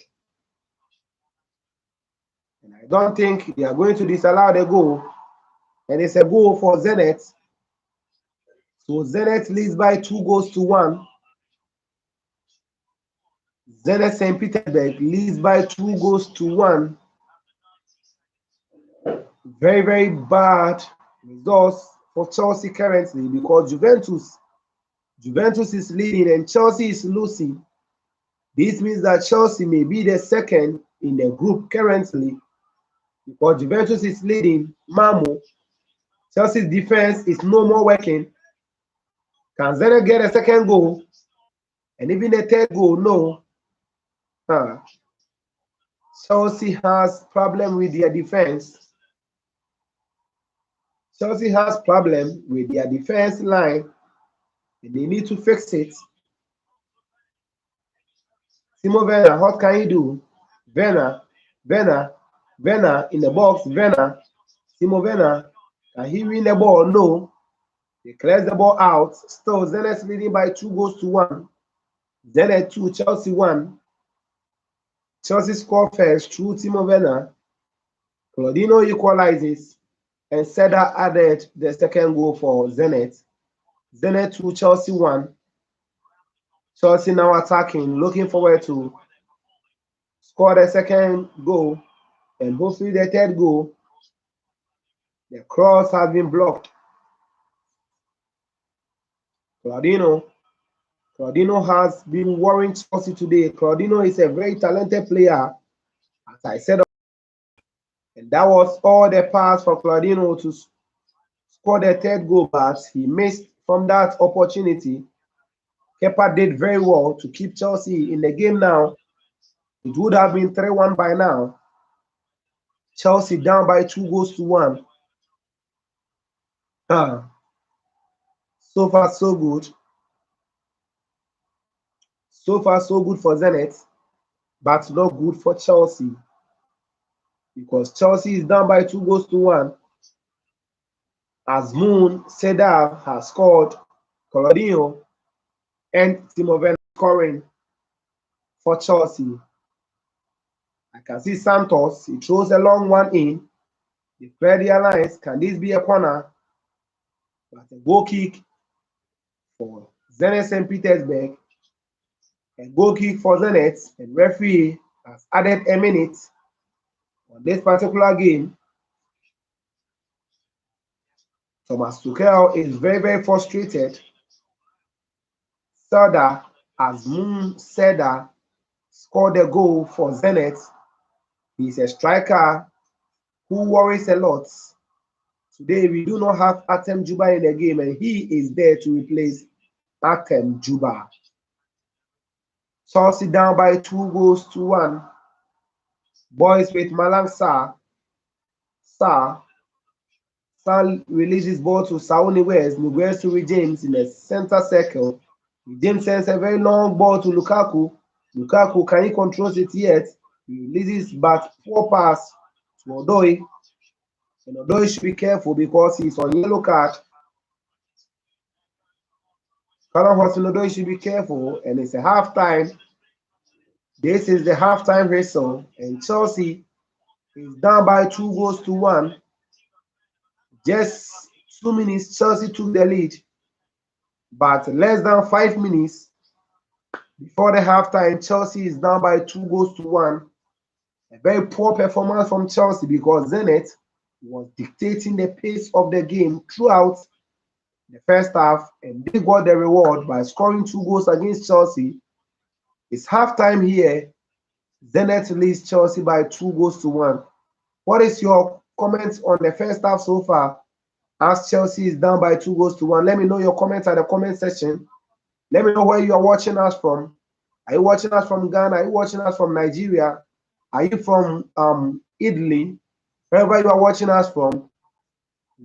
And I don't think they are going to disallow the goal. And it's a goal for Zenit. So Zenit leads by 2-1. Zenit St. Petersburg leads by 2-1. Very, very bad results for Chelsea currently because Juventus is leading and Chelsea is losing. This means that Chelsea may be the second in the group currently because Juventus is leading. Mamo, Chelsea's defense is no more working. Can Zenit get a second goal? And even a third goal? No. Chelsea has problem with their defense. Chelsea has problem with their defense line and they need to fix it. Timo Werner, what can he do? Werner in the box. Timo Werner, can he win the ball? No. He clears the ball out. Still, Zenit leading by 2-1. Zenit 2, Chelsea 1. Chelsea score first through Timo Werner. Claudino equalizes, and Seda added the second goal for Zenit. Zenit 2, Chelsea 1. Chelsea now attacking, looking forward to score the second goal and hopefully the third goal. The cross has been blocked. Claudino has been worrying Chelsea today. Claudino is a very talented player, as I said, and that was all the pass for Claudino to score the third goal, but he missed from that opportunity. Kepa did very well to keep Chelsea in the game now. It would have been 3-1 by now. Chelsea down by 2-1. So far, so good. So far, so good for Zenit, but not good for Chelsea. Because Chelsea is down by 2-1. Azmoun Seda has scored, Claudinho and Timo Werner scoring for Chelsea. I can see Santos, he throws a long one in. They clear the alliance. Can this be a corner? But a goal kick for Zenit St. Petersburg. A goal kick for Zenit, and referee has added a minute on this particular game. Thomas Tuchel is very, very frustrated. Sada, Azmoun Seda, scored a goal for Zenit. He's a striker who worries a lot. Today, we do not have Artem Juba in the game, and he is there to replace Artem Juba. Chelsea down by 2-1. Boys with Malang Sarr. Sarr releases ball to Saúl Niguez to James in the center circle. James sends a very long ball to Lukaku. Lukaku, can he control it yet? He releases but poor pass to Odoi. And Odoi should be careful because he's on yellow card. Callum Hudson-Odoi should be careful, and it's a halftime. This is the halftime whistle, and Chelsea is down by 2-1. Just 2 minutes, Chelsea took the lead, but less than 5 minutes before the halftime, Chelsea is down by 2-1. A very poor performance from Chelsea because Zenit was dictating the pace of the game throughout the first half, and they got the reward by scoring 2 goals against Chelsea. It's halftime here. Zenit leads Chelsea by 2-1. What is your comments on the first half so far? as Chelsea is down by 2-1. Let me know your comments at the comment section. Let me know where you are watching us from. Are you watching us from Ghana? Are you watching us from Nigeria? Are you from Italy? Wherever you are watching us from,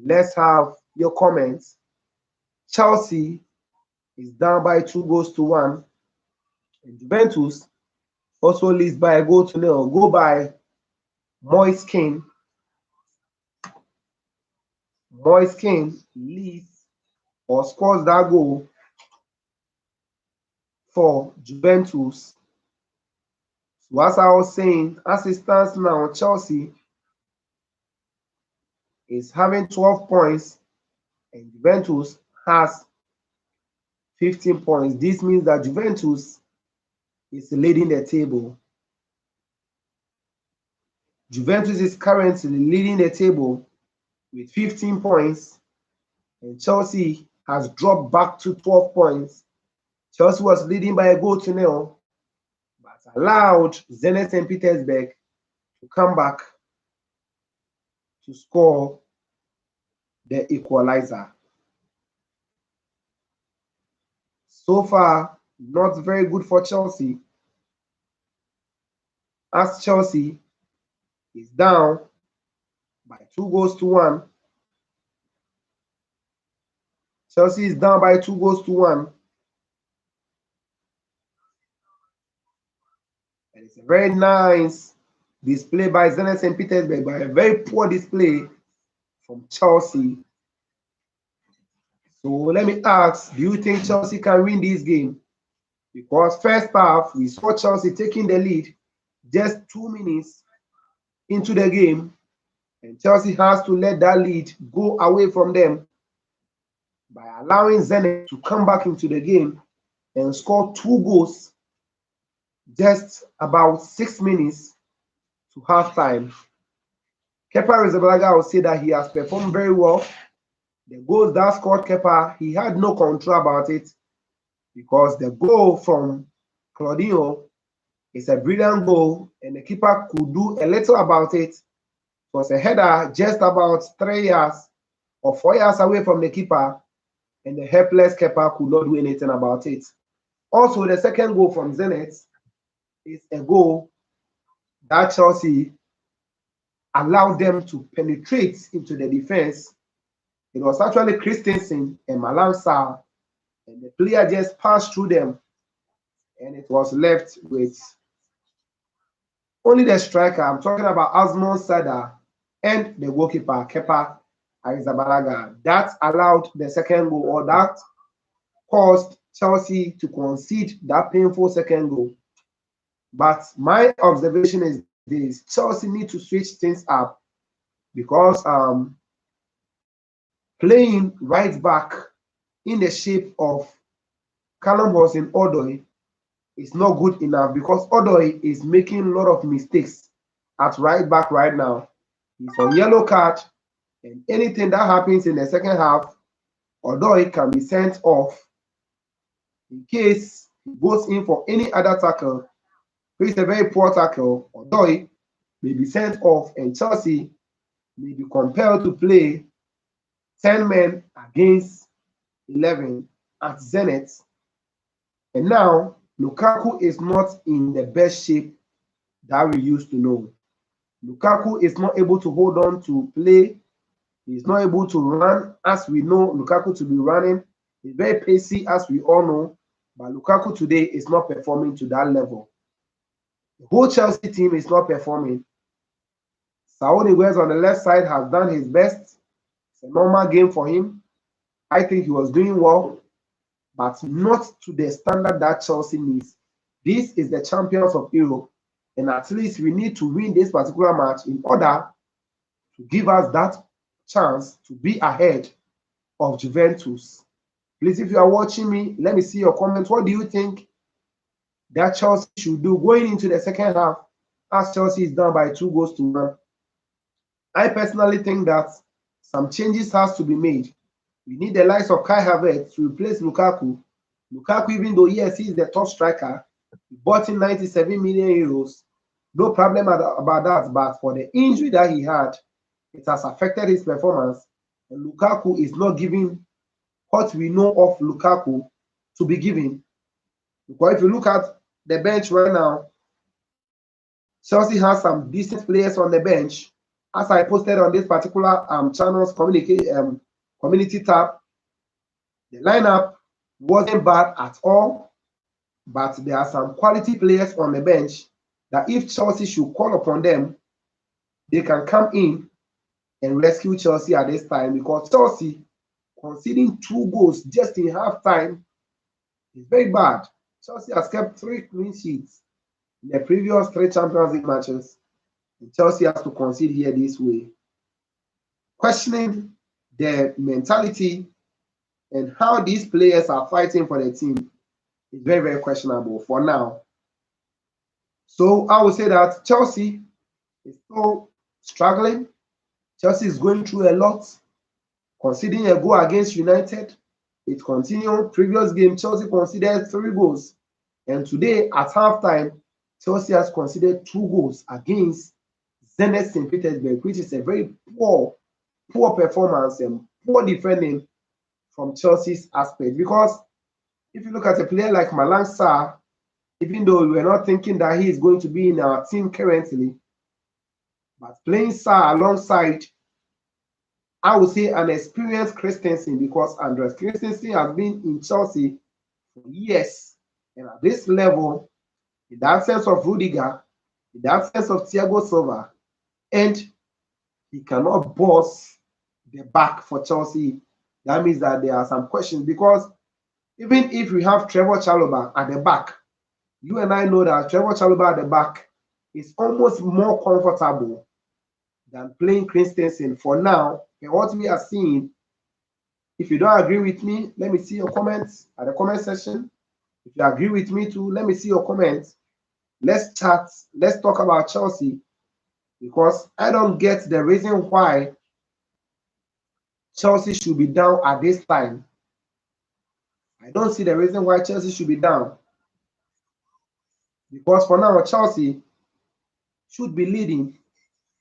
let's have your comments. Chelsea is down by 2-1. And Juventus also leads by a 0-0. Go by Moise Kean. Moise Kean leads or scores that goal for Juventus. So as I was saying, as it stands now, Chelsea is having 12 points and Juventus has 15 points. This means that Juventus is leading the table. Juventus is currently leading the table with 15 points, and Chelsea has dropped back to 12 points. Chelsea was leading by a 0-0, but allowed Zenit St. Petersburg to come back to score the equalizer. So far, not very good for Chelsea, as Chelsea is down by 2-1. Chelsea is down by 2-1. And it's a very nice display by Zenit St. Petersburg, but a very poor display from Chelsea. So let me ask, do you think Chelsea can win this game? Because first half, we saw Chelsea taking the lead just 2 minutes into the game, and Chelsea has to let that lead go away from them by allowing Zenit to come back into the game and score 2 goals just about 6 minutes to halftime. Kepa Arrizabalaga will say that he has performed very well. The goals that scored Kepa, he had no control about it, because the goal from Claudinho is a brilliant goal and the keeper could do a little about it. It was a header just about 3 yards or 4 yards away from the keeper, and the helpless Kepa could not do anything about it. Also, the second goal from Zenit is a goal that Chelsea allowed them to penetrate into the defense. It was actually Christensen and Malang Sarr, and the player just passed through them, and it was left with only the striker. I'm talking about Asmon Sada and the goalkeeper, Kepa Arrizabalaga. That allowed the second goal, or that caused Chelsea to concede that painful second goal. But my observation is this: Chelsea need to switch things up, because playing right back in the shape of Callum Hudson-Odoi is not good enough, because Odoi is making a lot of mistakes at right back right now. He's on yellow card, and anything that happens in the second half, Odoi can be sent off. In case he goes in for any other tackle, which is a very poor tackle, Odoi may be sent off, and Chelsea may be compelled to play 10 men against 11 at Zenit. And now Lukaku is not in the best shape that we used to know. Lukaku is not able to hold on to play. He's not able to run as we know Lukaku to be running. He's very pacey, as we all know, but Lukaku today is not performing to that level. The whole Chelsea team is not performing. Saul Niguez on the left side has done his best. It's a normal game for him. I think he was doing well, but not to the standard that Chelsea needs. This is the champions of Europe, and at least we need to win this particular match in order to give us that chance to be ahead of Juventus. Please, if you are watching me, let me see your comments. What do you think that Chelsea should do going into the second half, as Chelsea is down by 2-1? I personally think that some changes has to be made. We need the likes of Kai Havertz to replace Lukaku. Lukaku, even though yes, he is the top striker, he bought in 97 million euros. No problem about that. But for the injury that he had, it has affected his performance. And Lukaku is not giving what we know of Lukaku to be given. Because if you look at the bench right now, Chelsea has some decent players on the bench. As I posted on this particular channel's community tab, the lineup wasn't bad at all, but there are some quality players on the bench that if Chelsea should call upon them, they can come in and rescue Chelsea at this time, because Chelsea conceding 2 goals just in half time is very bad. Chelsea has kept 3 clean sheets in the previous 3 Champions League matches, and Chelsea has to concede here this way. Questioning the mentality and how these players are fighting for the team is very, very questionable for now. So I would say that Chelsea is still struggling. Chelsea is going through a lot. Conceding a goal against United, it continued. Previous game, Chelsea conceded 3 goals. And today, at halftime, Chelsea has conceded 2 goals against Zenit St. Petersburg, which is a very poor performance and poor defending from Chelsea's aspect. Because if you look at a player like Malang Sarr, even though we were not thinking that he is going to be in our team currently, but playing Sarr alongside, I would say, an experienced Christensen, because Andreas Christensen has been in Chelsea for years. And at this level, in the absence of Rudiger, in the absence of Thiago Silva, and he cannot boss the back for Chelsea, that means that there are some questions. Because even if we have Trevor Chalobah at the back, you and I know that Trevor Chalobah at the back is almost more comfortable than playing Christensen for now. And what we are seeing, if you don't agree with me, let me see your comments at the comment section. If you agree with me too, let me see your comments. Let's chat. Let's talk about Chelsea, because I don't get the reason why Chelsea should be down at this time. I don't see the reason why Chelsea should be down. Because for now, Chelsea should be leading.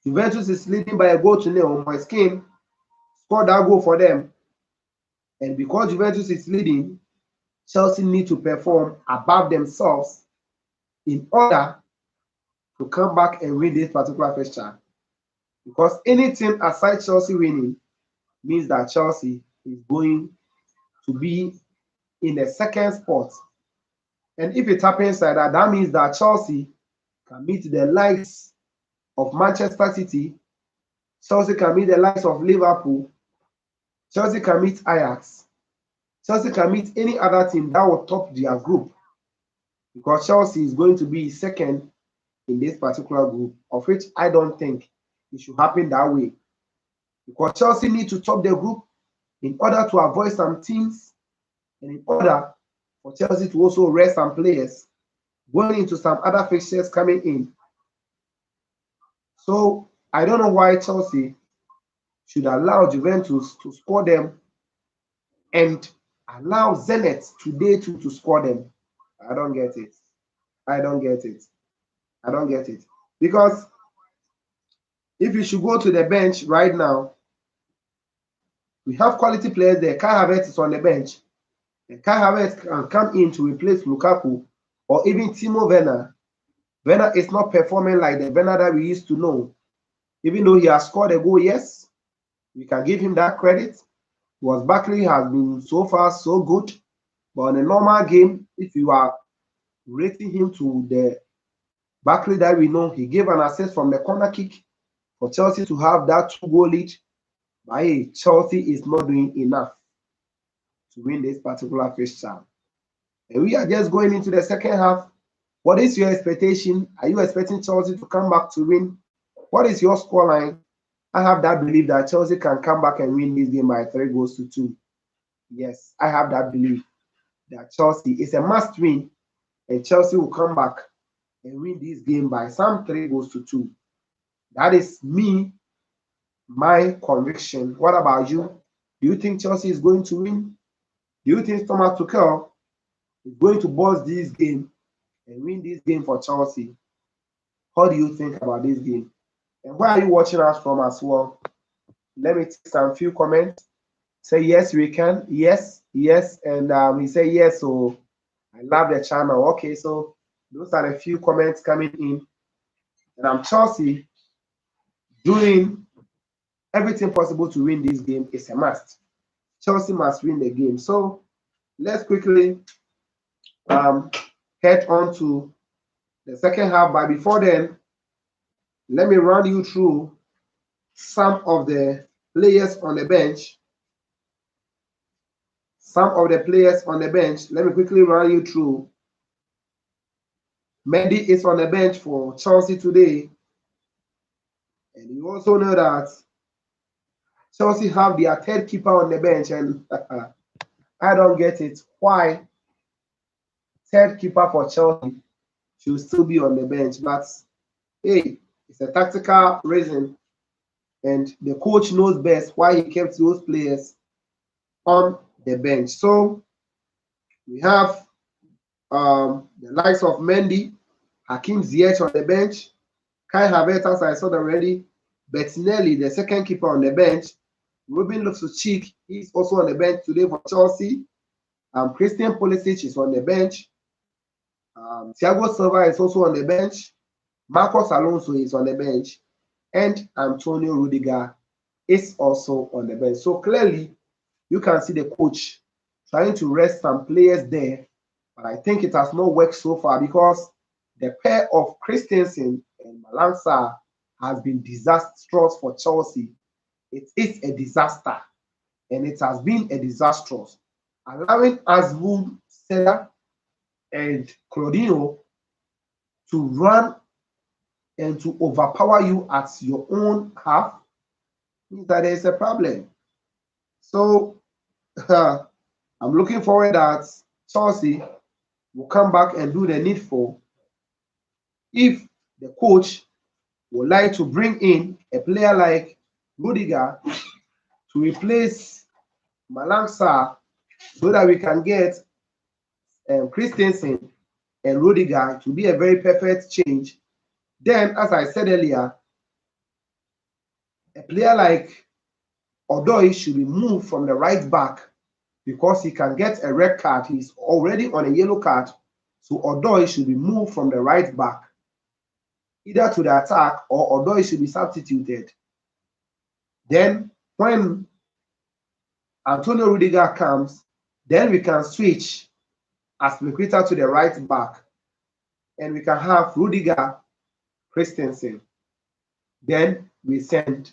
Juventus is leading by a goal to nil. Osikani scored that goal for them. And because Juventus is leading, Chelsea need to perform above themselves in order to come back and win this particular fixture. Because anything aside Chelsea winning means that Chelsea is going to be in the second spot. And if it happens like that, that means that Chelsea can meet the likes of Manchester City, Chelsea can meet the likes of Liverpool, Chelsea can meet Ajax, Chelsea can meet any other team that will top their group, because Chelsea is going to be second in this particular group, of which I don't think it should happen that way. Because Chelsea need to top the group in order to avoid some teams, and in order for Chelsea to also rest some players going into some other fixtures coming in. So I don't know why Chelsea should allow Juventus to score them and allow Zenit today to score them. I don't get it. I don't get it. I don't get it. Because if you should go to the bench right now, we have quality players there. Kai Havertz is on the bench. And Kai Havertz can come in to replace Lukaku or even Timo Werner. Werner is not performing like the Werner that we used to know. Even though he has scored a goal, yes, we can give him that credit. Because Barkley has been so far so good. But in a normal game, if you are rating him to the Barkley that we know, he gave an assist from the corner kick for Chelsea to have that 2-goal lead. But hey, Chelsea is not doing enough to win this particular fixture. And we are just going into the second half. What is your expectation? Are you expecting Chelsea to come back to win? What is your scoreline? I have that belief that Chelsea can come back and win this game by 3-2. Yes, I have that belief that Chelsea is a must win, and Chelsea will come back and win this game by some 3-2. That is me, my conviction. What about you? Do you think Chelsea is going to win? Do you think Thomas Tuchel is going to boss this game and win this game for Chelsea? How do you think about this game? And where are you watching us from as well? Let me take some few comments. Say yes, we can. Yes, yes, and he say yes. So I love the channel. Okay, so those are the few comments coming in, and I'm Chelsea doing everything possible to win this game. It's a must. Chelsea must win the game. So let's quickly head on to the second half. But before then, let me run you through some of the players on the bench. Let me quickly run you through. Mendy is on the bench for Chelsea today. And you also know that Chelsea have their third keeper on the bench. And I don't get it. Why third keeper for Chelsea should still be on the bench? But hey, it's a tactical reason. And the coach knows best why he kept those players on the bench. So we have the likes of Mendy, Hakim Ziyech on the bench, Kai Havertz, as I said already, Bettinelli, the second keeper on the bench, Ruben Loftus-Cheek, he's also on the bench today for Chelsea. Christian Pulisic is on the bench. Thiago Silva is also on the bench. Marcos Alonso is on the bench. And Antonio Rudiger is also on the bench. So clearly, you can see the coach trying to rest some players there. But I think it has not worked so far because the pair of Christensen and Malang Sarr has been disastrous for Chelsea. It is a disaster, and it has been a disastrous. Allowing Azmoun, Seda, and Claudinho to run and to overpower you at your own half means that there is a problem. So I'm looking forward that Chelsea will come back and do the needful. If the coach would like to bring in a player like Rudiger to replace Malang Sarr so that we can get Christensen and Rudiger to be a very perfect change, then, as I said earlier, a player like Odoi should be moved from the right back because he can get a red card. He's already on a yellow card. So Odoi should be moved from the right back either to the attack or Odoi should be substituted. Then when Antonio Rudiger comes, then we can switch Aspilicueta to the right back and we can have Rudiger, Christensen. Then we send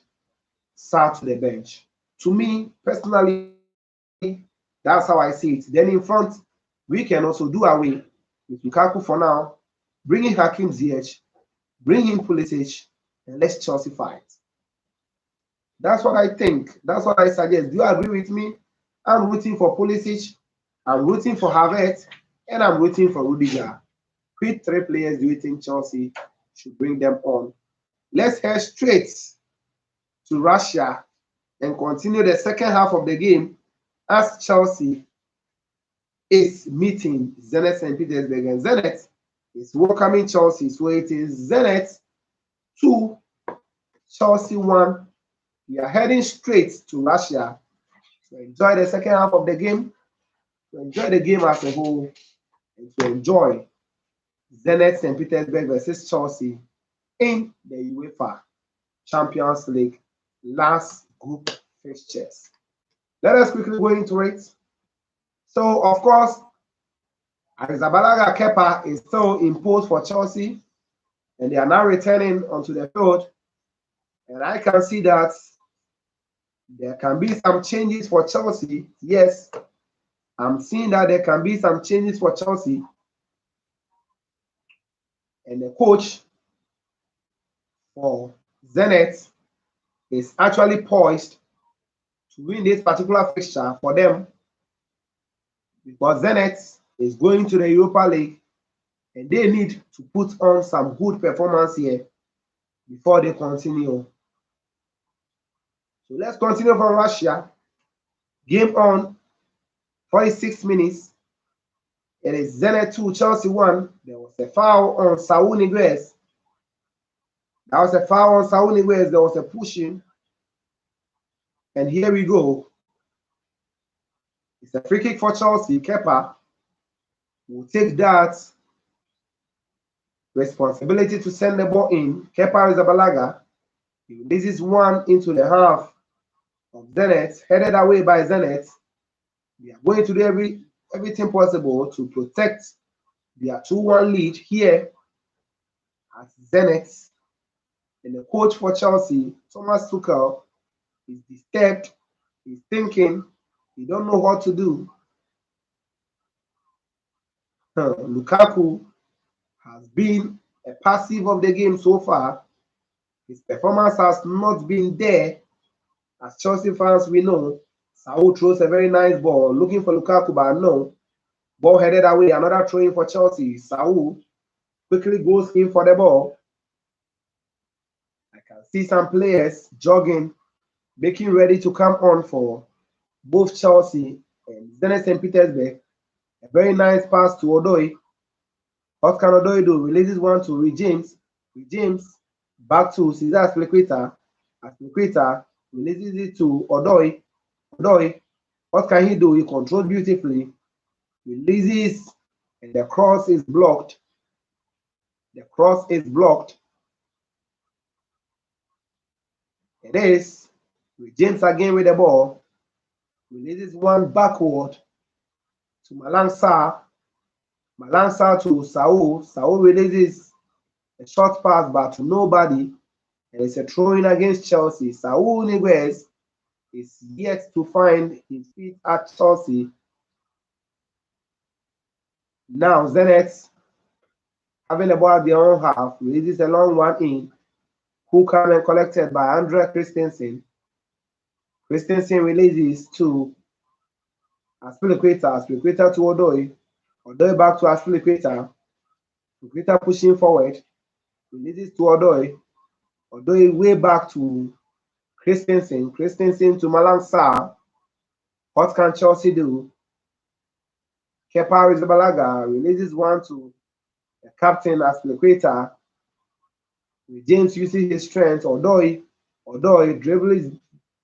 Sarr to the bench. To me, personally, that's how I see it. Then in front, we can also do away with Lukaku for now, bring in Hakim Ziyech, bring in Pulisic, and let's Chelsea fight. That's what I think. That's what I suggest. Do you agree with me? I'm rooting for Pulisic, I'm rooting for Havertz, and I'm rooting for Rudiger. Which three players do you think Chelsea should bring them on? Let's head straight to Russia and continue the second half of the game as Chelsea is meeting Zenit St. Petersburg, and Zenit is welcoming Chelsea. So it is Zenit 2, Chelsea 1. We are heading straight to Russia to enjoy the second half of the game, to enjoy the game as a whole, and to enjoy Zenit St. Petersburg versus Chelsea in the UEFA Champions League last group fixtures. Let us quickly go into it. So, of course, Arrizabalaga Kepa is still in post for Chelsea, and they are now returning onto the field. And I can see that there can be some changes for Chelsea. Yes, I'm seeing that there can be some changes for Chelsea. And the coach for Zenit is actually poised to win this particular fixture for them because Zenit is going to the Europa League and they need to put on some good performance here before they continue. So let's continue from Russia. Game on, 46 minutes. It is Zenit 2, Chelsea 1. There was a foul on Saúl Ñíguez. There was a pushing. And here we go. It's a free kick for Chelsea. Kepa will take that responsibility to send the ball in. Kepa Arrizabalaga. He releases one into the half of Zenit, headed away by Zenit. They are going to do everything possible to protect their 2-1 lead here at Zenit. And the coach for Chelsea, Thomas Tuchel, is disturbed. He's thinking. He don't know what to do. Lukaku has been a passive of the game so far. His performance has not been there. As Chelsea fans, we know Saul throws a very nice ball looking for Lukaku, but no. Ball headed away. Another throw in for Chelsea. Saul quickly goes in for the ball. I can see some players jogging, making ready to come on for both Chelsea and Zenit St. Petersburg. A very nice pass to Odoi. What can Odoi do? Releases one to Reece James. Reece James back to Cesar Azpilicueta. Azpilicueta releases it to Odoi. Odoi, what can he do? He controls beautifully. Releases, and the cross is blocked. The cross is blocked. It is with James again with the ball. Releases one backward to Malang Sarr. Malang Sarr to Saul. Saul releases a short pass but to nobody. And it's a throw-in against Chelsea. Saul Niguez is yet to find his feet at Chelsea. Now Zenit, having the ball at their own half, releases a long one in. Who come and collected by Andre Christensen. Christensen releases to Azpilicueta. Azpilicueta to Odoi. Odoi back to Azpilicueta. Azpilicueta pushing forward. Releases to Odoi. Odoi way back to Christensen. Christensen to Malang Sarr. What can Chelsea do? Kepa Arrizabalaga releases one to the captain Azpilicueta. James uses his strength. Odoi dribbling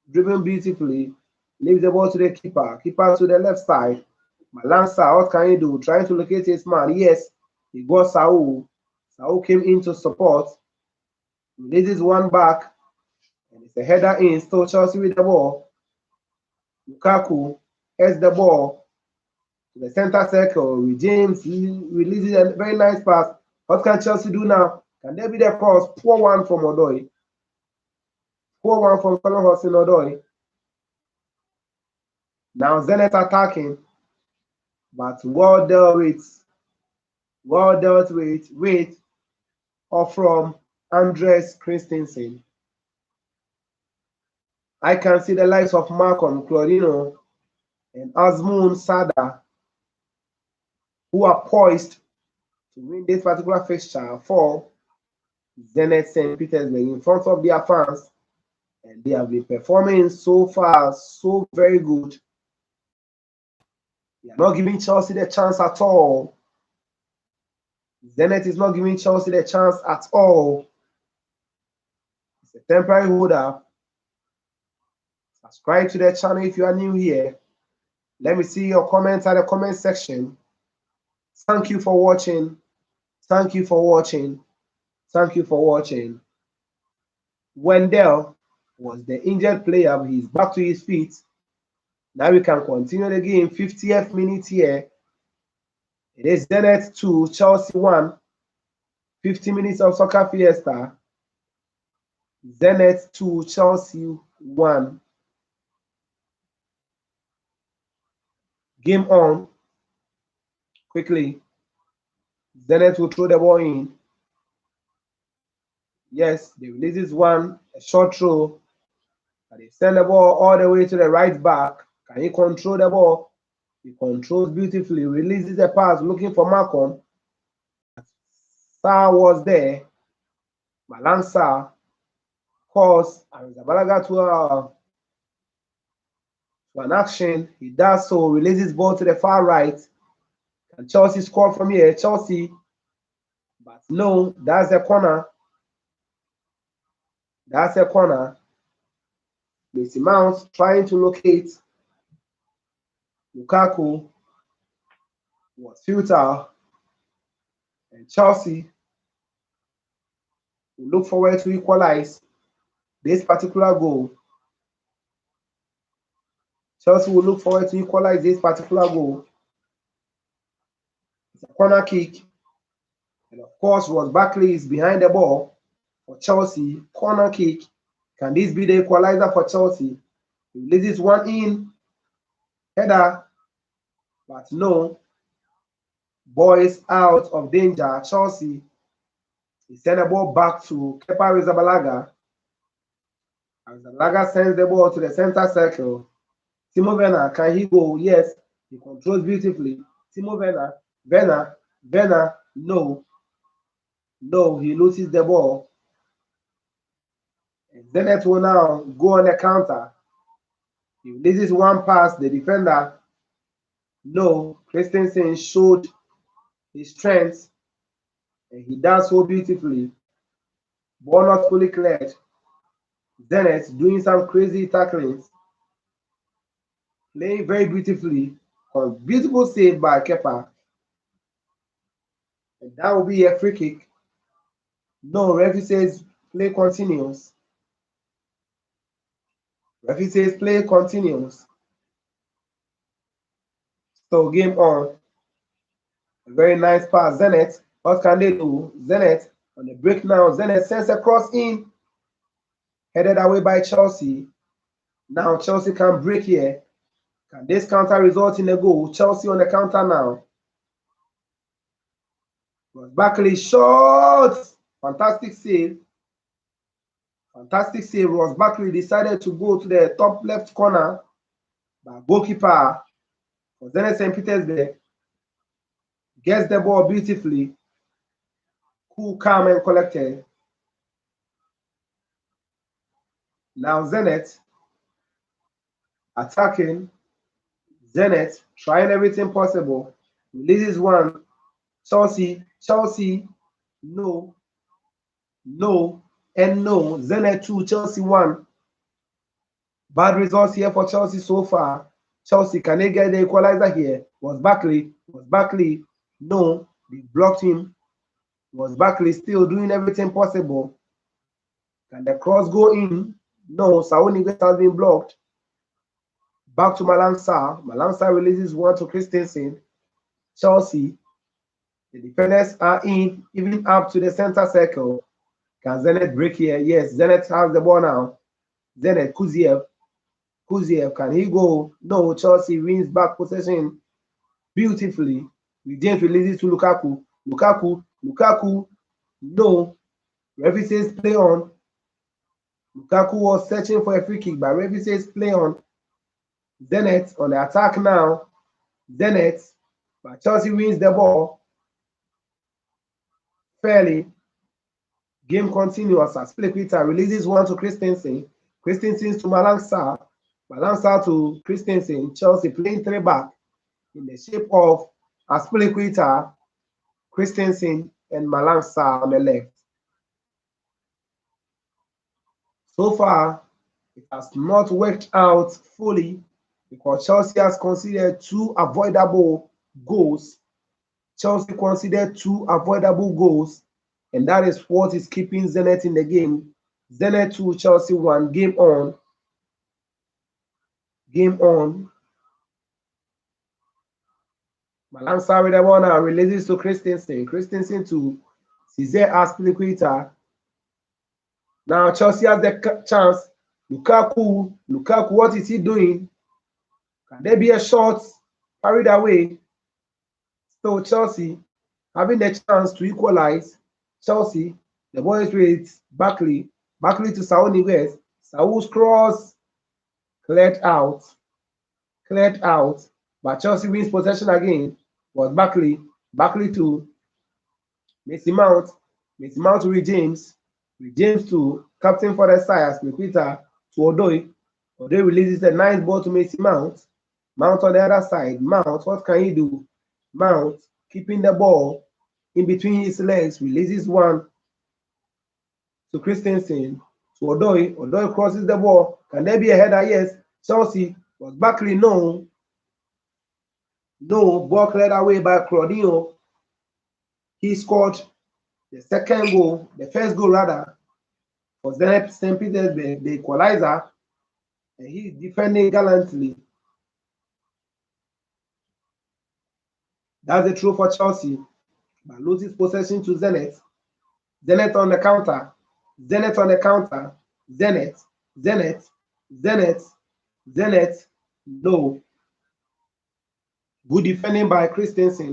beautifully. Leaves the ball to the keeper. Keeper to the left side. Malang Sarr, what can he do? Trying to locate his man. Yes, he got Saul. Saul came in to support. Releases one back. And it's a header in. Still Chelsea with the ball. Lukaku heads the ball to the center circle. James releases a very nice pass. What can Chelsea do now? Can there be the cross? Poor one from Odoi. Poor one from Colin Hudson Odoi. Now Zenit attacking. But well dealt with or from Andres Christensen. I can see the likes of Malcolm Claudino and Azmoun Sada, who are poised to win this particular fixture for Zenit St. Petersburg in front of their fans. And they have been performing so far so very good. They are not giving Chelsea the chance at all. Zenit is not giving Chelsea the chance at all. It's a temporary hold up. Subscribe to the channel if you are new here. Let me see your comments at the comment section. Thank you for watching. Thank you for watching. Thank you for watching. Wendell was the injured player, but he's back to his feet. Now we can continue the game. 50th minute here. It is Zenit 2, Chelsea 1. 50 minutes of soccer fiesta. Zenit 2, Chelsea 1. Game on. Quickly. Zenit will throw the ball in. Yes, they releases one, a short throw. But they send the ball all the way to the right back. Can he control the ball? He controls beautifully. Releases the pass, looking for Malcolm. Sarr was there. Malang Sarr calls Arrizabalaga to an action. He does so. Releases ball to the far right. Can Chelsea score from here? Chelsea. But no, that's a corner. That's a corner. Mason Mount trying to locate Lukaku was futile, and Chelsea will look forward to equalize this particular goal. Chelsea will look forward to equalize this particular goal. It's a corner kick, and of course, Ross Barkley is behind the ball for Chelsea. Corner kick. Can this be the equalizer for Chelsea? He releases one in, header, but no. Boys out of danger. Chelsea. He sent the ball back to Kepa Arrizabalaga. Arrizabalaga sends the ball to the center circle. Timo Werner, can he go? Yes, he controls beautifully. Timo Werner, no. No, he loses the ball. And Zenit will now go on the counter. He releases one pass, the defender. No, Christensen showed his strength, and he does so beautifully. Ball not fully cleared. Zenit doing some crazy tacklings, playing very beautifully. A beautiful save by Kepa. And that will be a free kick. No, referee says play continues. Referee says play continues. So game on. A very nice pass. Zenit. What can they do? Zenit on the break now. Zenit sends a cross in. Headed away by Chelsea. Now Chelsea can break here. Can this counter result in a goal? Chelsea on the counter now. Barkley shot. Fantastic save. Fantastic save. Ross Barkley decided to go to the top left corner. But goalkeeper for Zenit St. Petersburg gets the ball beautifully. Cool, calm, and collected. Now Zenit attacking. Zenit trying everything possible. Releases one. Chelsea, no, and no. Zenit 2, Chelsea 1. Bad results here for Chelsea so far. Chelsea, can they get the equalizer here? Was Barkley, no, they blocked him. Was Barkley still doing everything possible? Can the cross go in? No, Saúl Ñíguez has been blocked. Back to Malang Sarr. Malang Sarr releases one to Christensen. Chelsea, the defenders are in, even up to the center circle. Can Zenit break here? Yes, Zenit has the ball now. Zenit, Kuziev, can he go? No, Chelsea wins back possession beautifully. James releases to Lukaku. Lukaku, no. Referee says play on. Lukaku was searching for a free kick, but referee says play on. Zenit on the attack now. Zenit, but Chelsea wins the ball fairly. Game continues as Spilicueta releases one to Christensen. Christensen to Malang Sarr. Malang Sarr to Christensen. Chelsea playing 3 back in the shape of Spilicueta, Christensen, and Malang Sarr on the left. So far, it has not worked out fully because Chelsea has considered 2 avoidable goals. Chelsea considered 2 avoidable goals, and that is what is keeping Zenit in the game. Zenit 2, Chelsea 1, game on. Game on. Malang Sarr with the ball now, releases to Christensen. Christensen to Cesar Azpilicueta. Now Chelsea has the chance. Lukaku, what is he doing? Can there be a shot carried away? So Chelsea having the chance to equalize. Chelsea, the ball is with Barkley to Saúl Ñíguez. Saúl's cross cleared out. But Chelsea wins possession again. Was Barkley to Mason Mount to James to captain for the side, Spilicueta to Odoi. Odoi releases a nice ball to Mason Mount. Mount on the other side. Mount, what can he do? Mount keeping the ball in between his legs, releases one to Christensen to Odoi. Odoi crosses the ball. Can there be a header? Yes. Chelsea was Barkley. No. No. Ball cleared away by Claudinho. He scored the second goal, the first goal rather, for Zenit St. Petersburg, the equalizer, and he's defending gallantly. That's the throw for Chelsea, but loses possession to Zenit. Zenit on the counter. Zenit on the counter. Zenit. Zenit. Zenit. Zenit. No. Good defending by Christensen.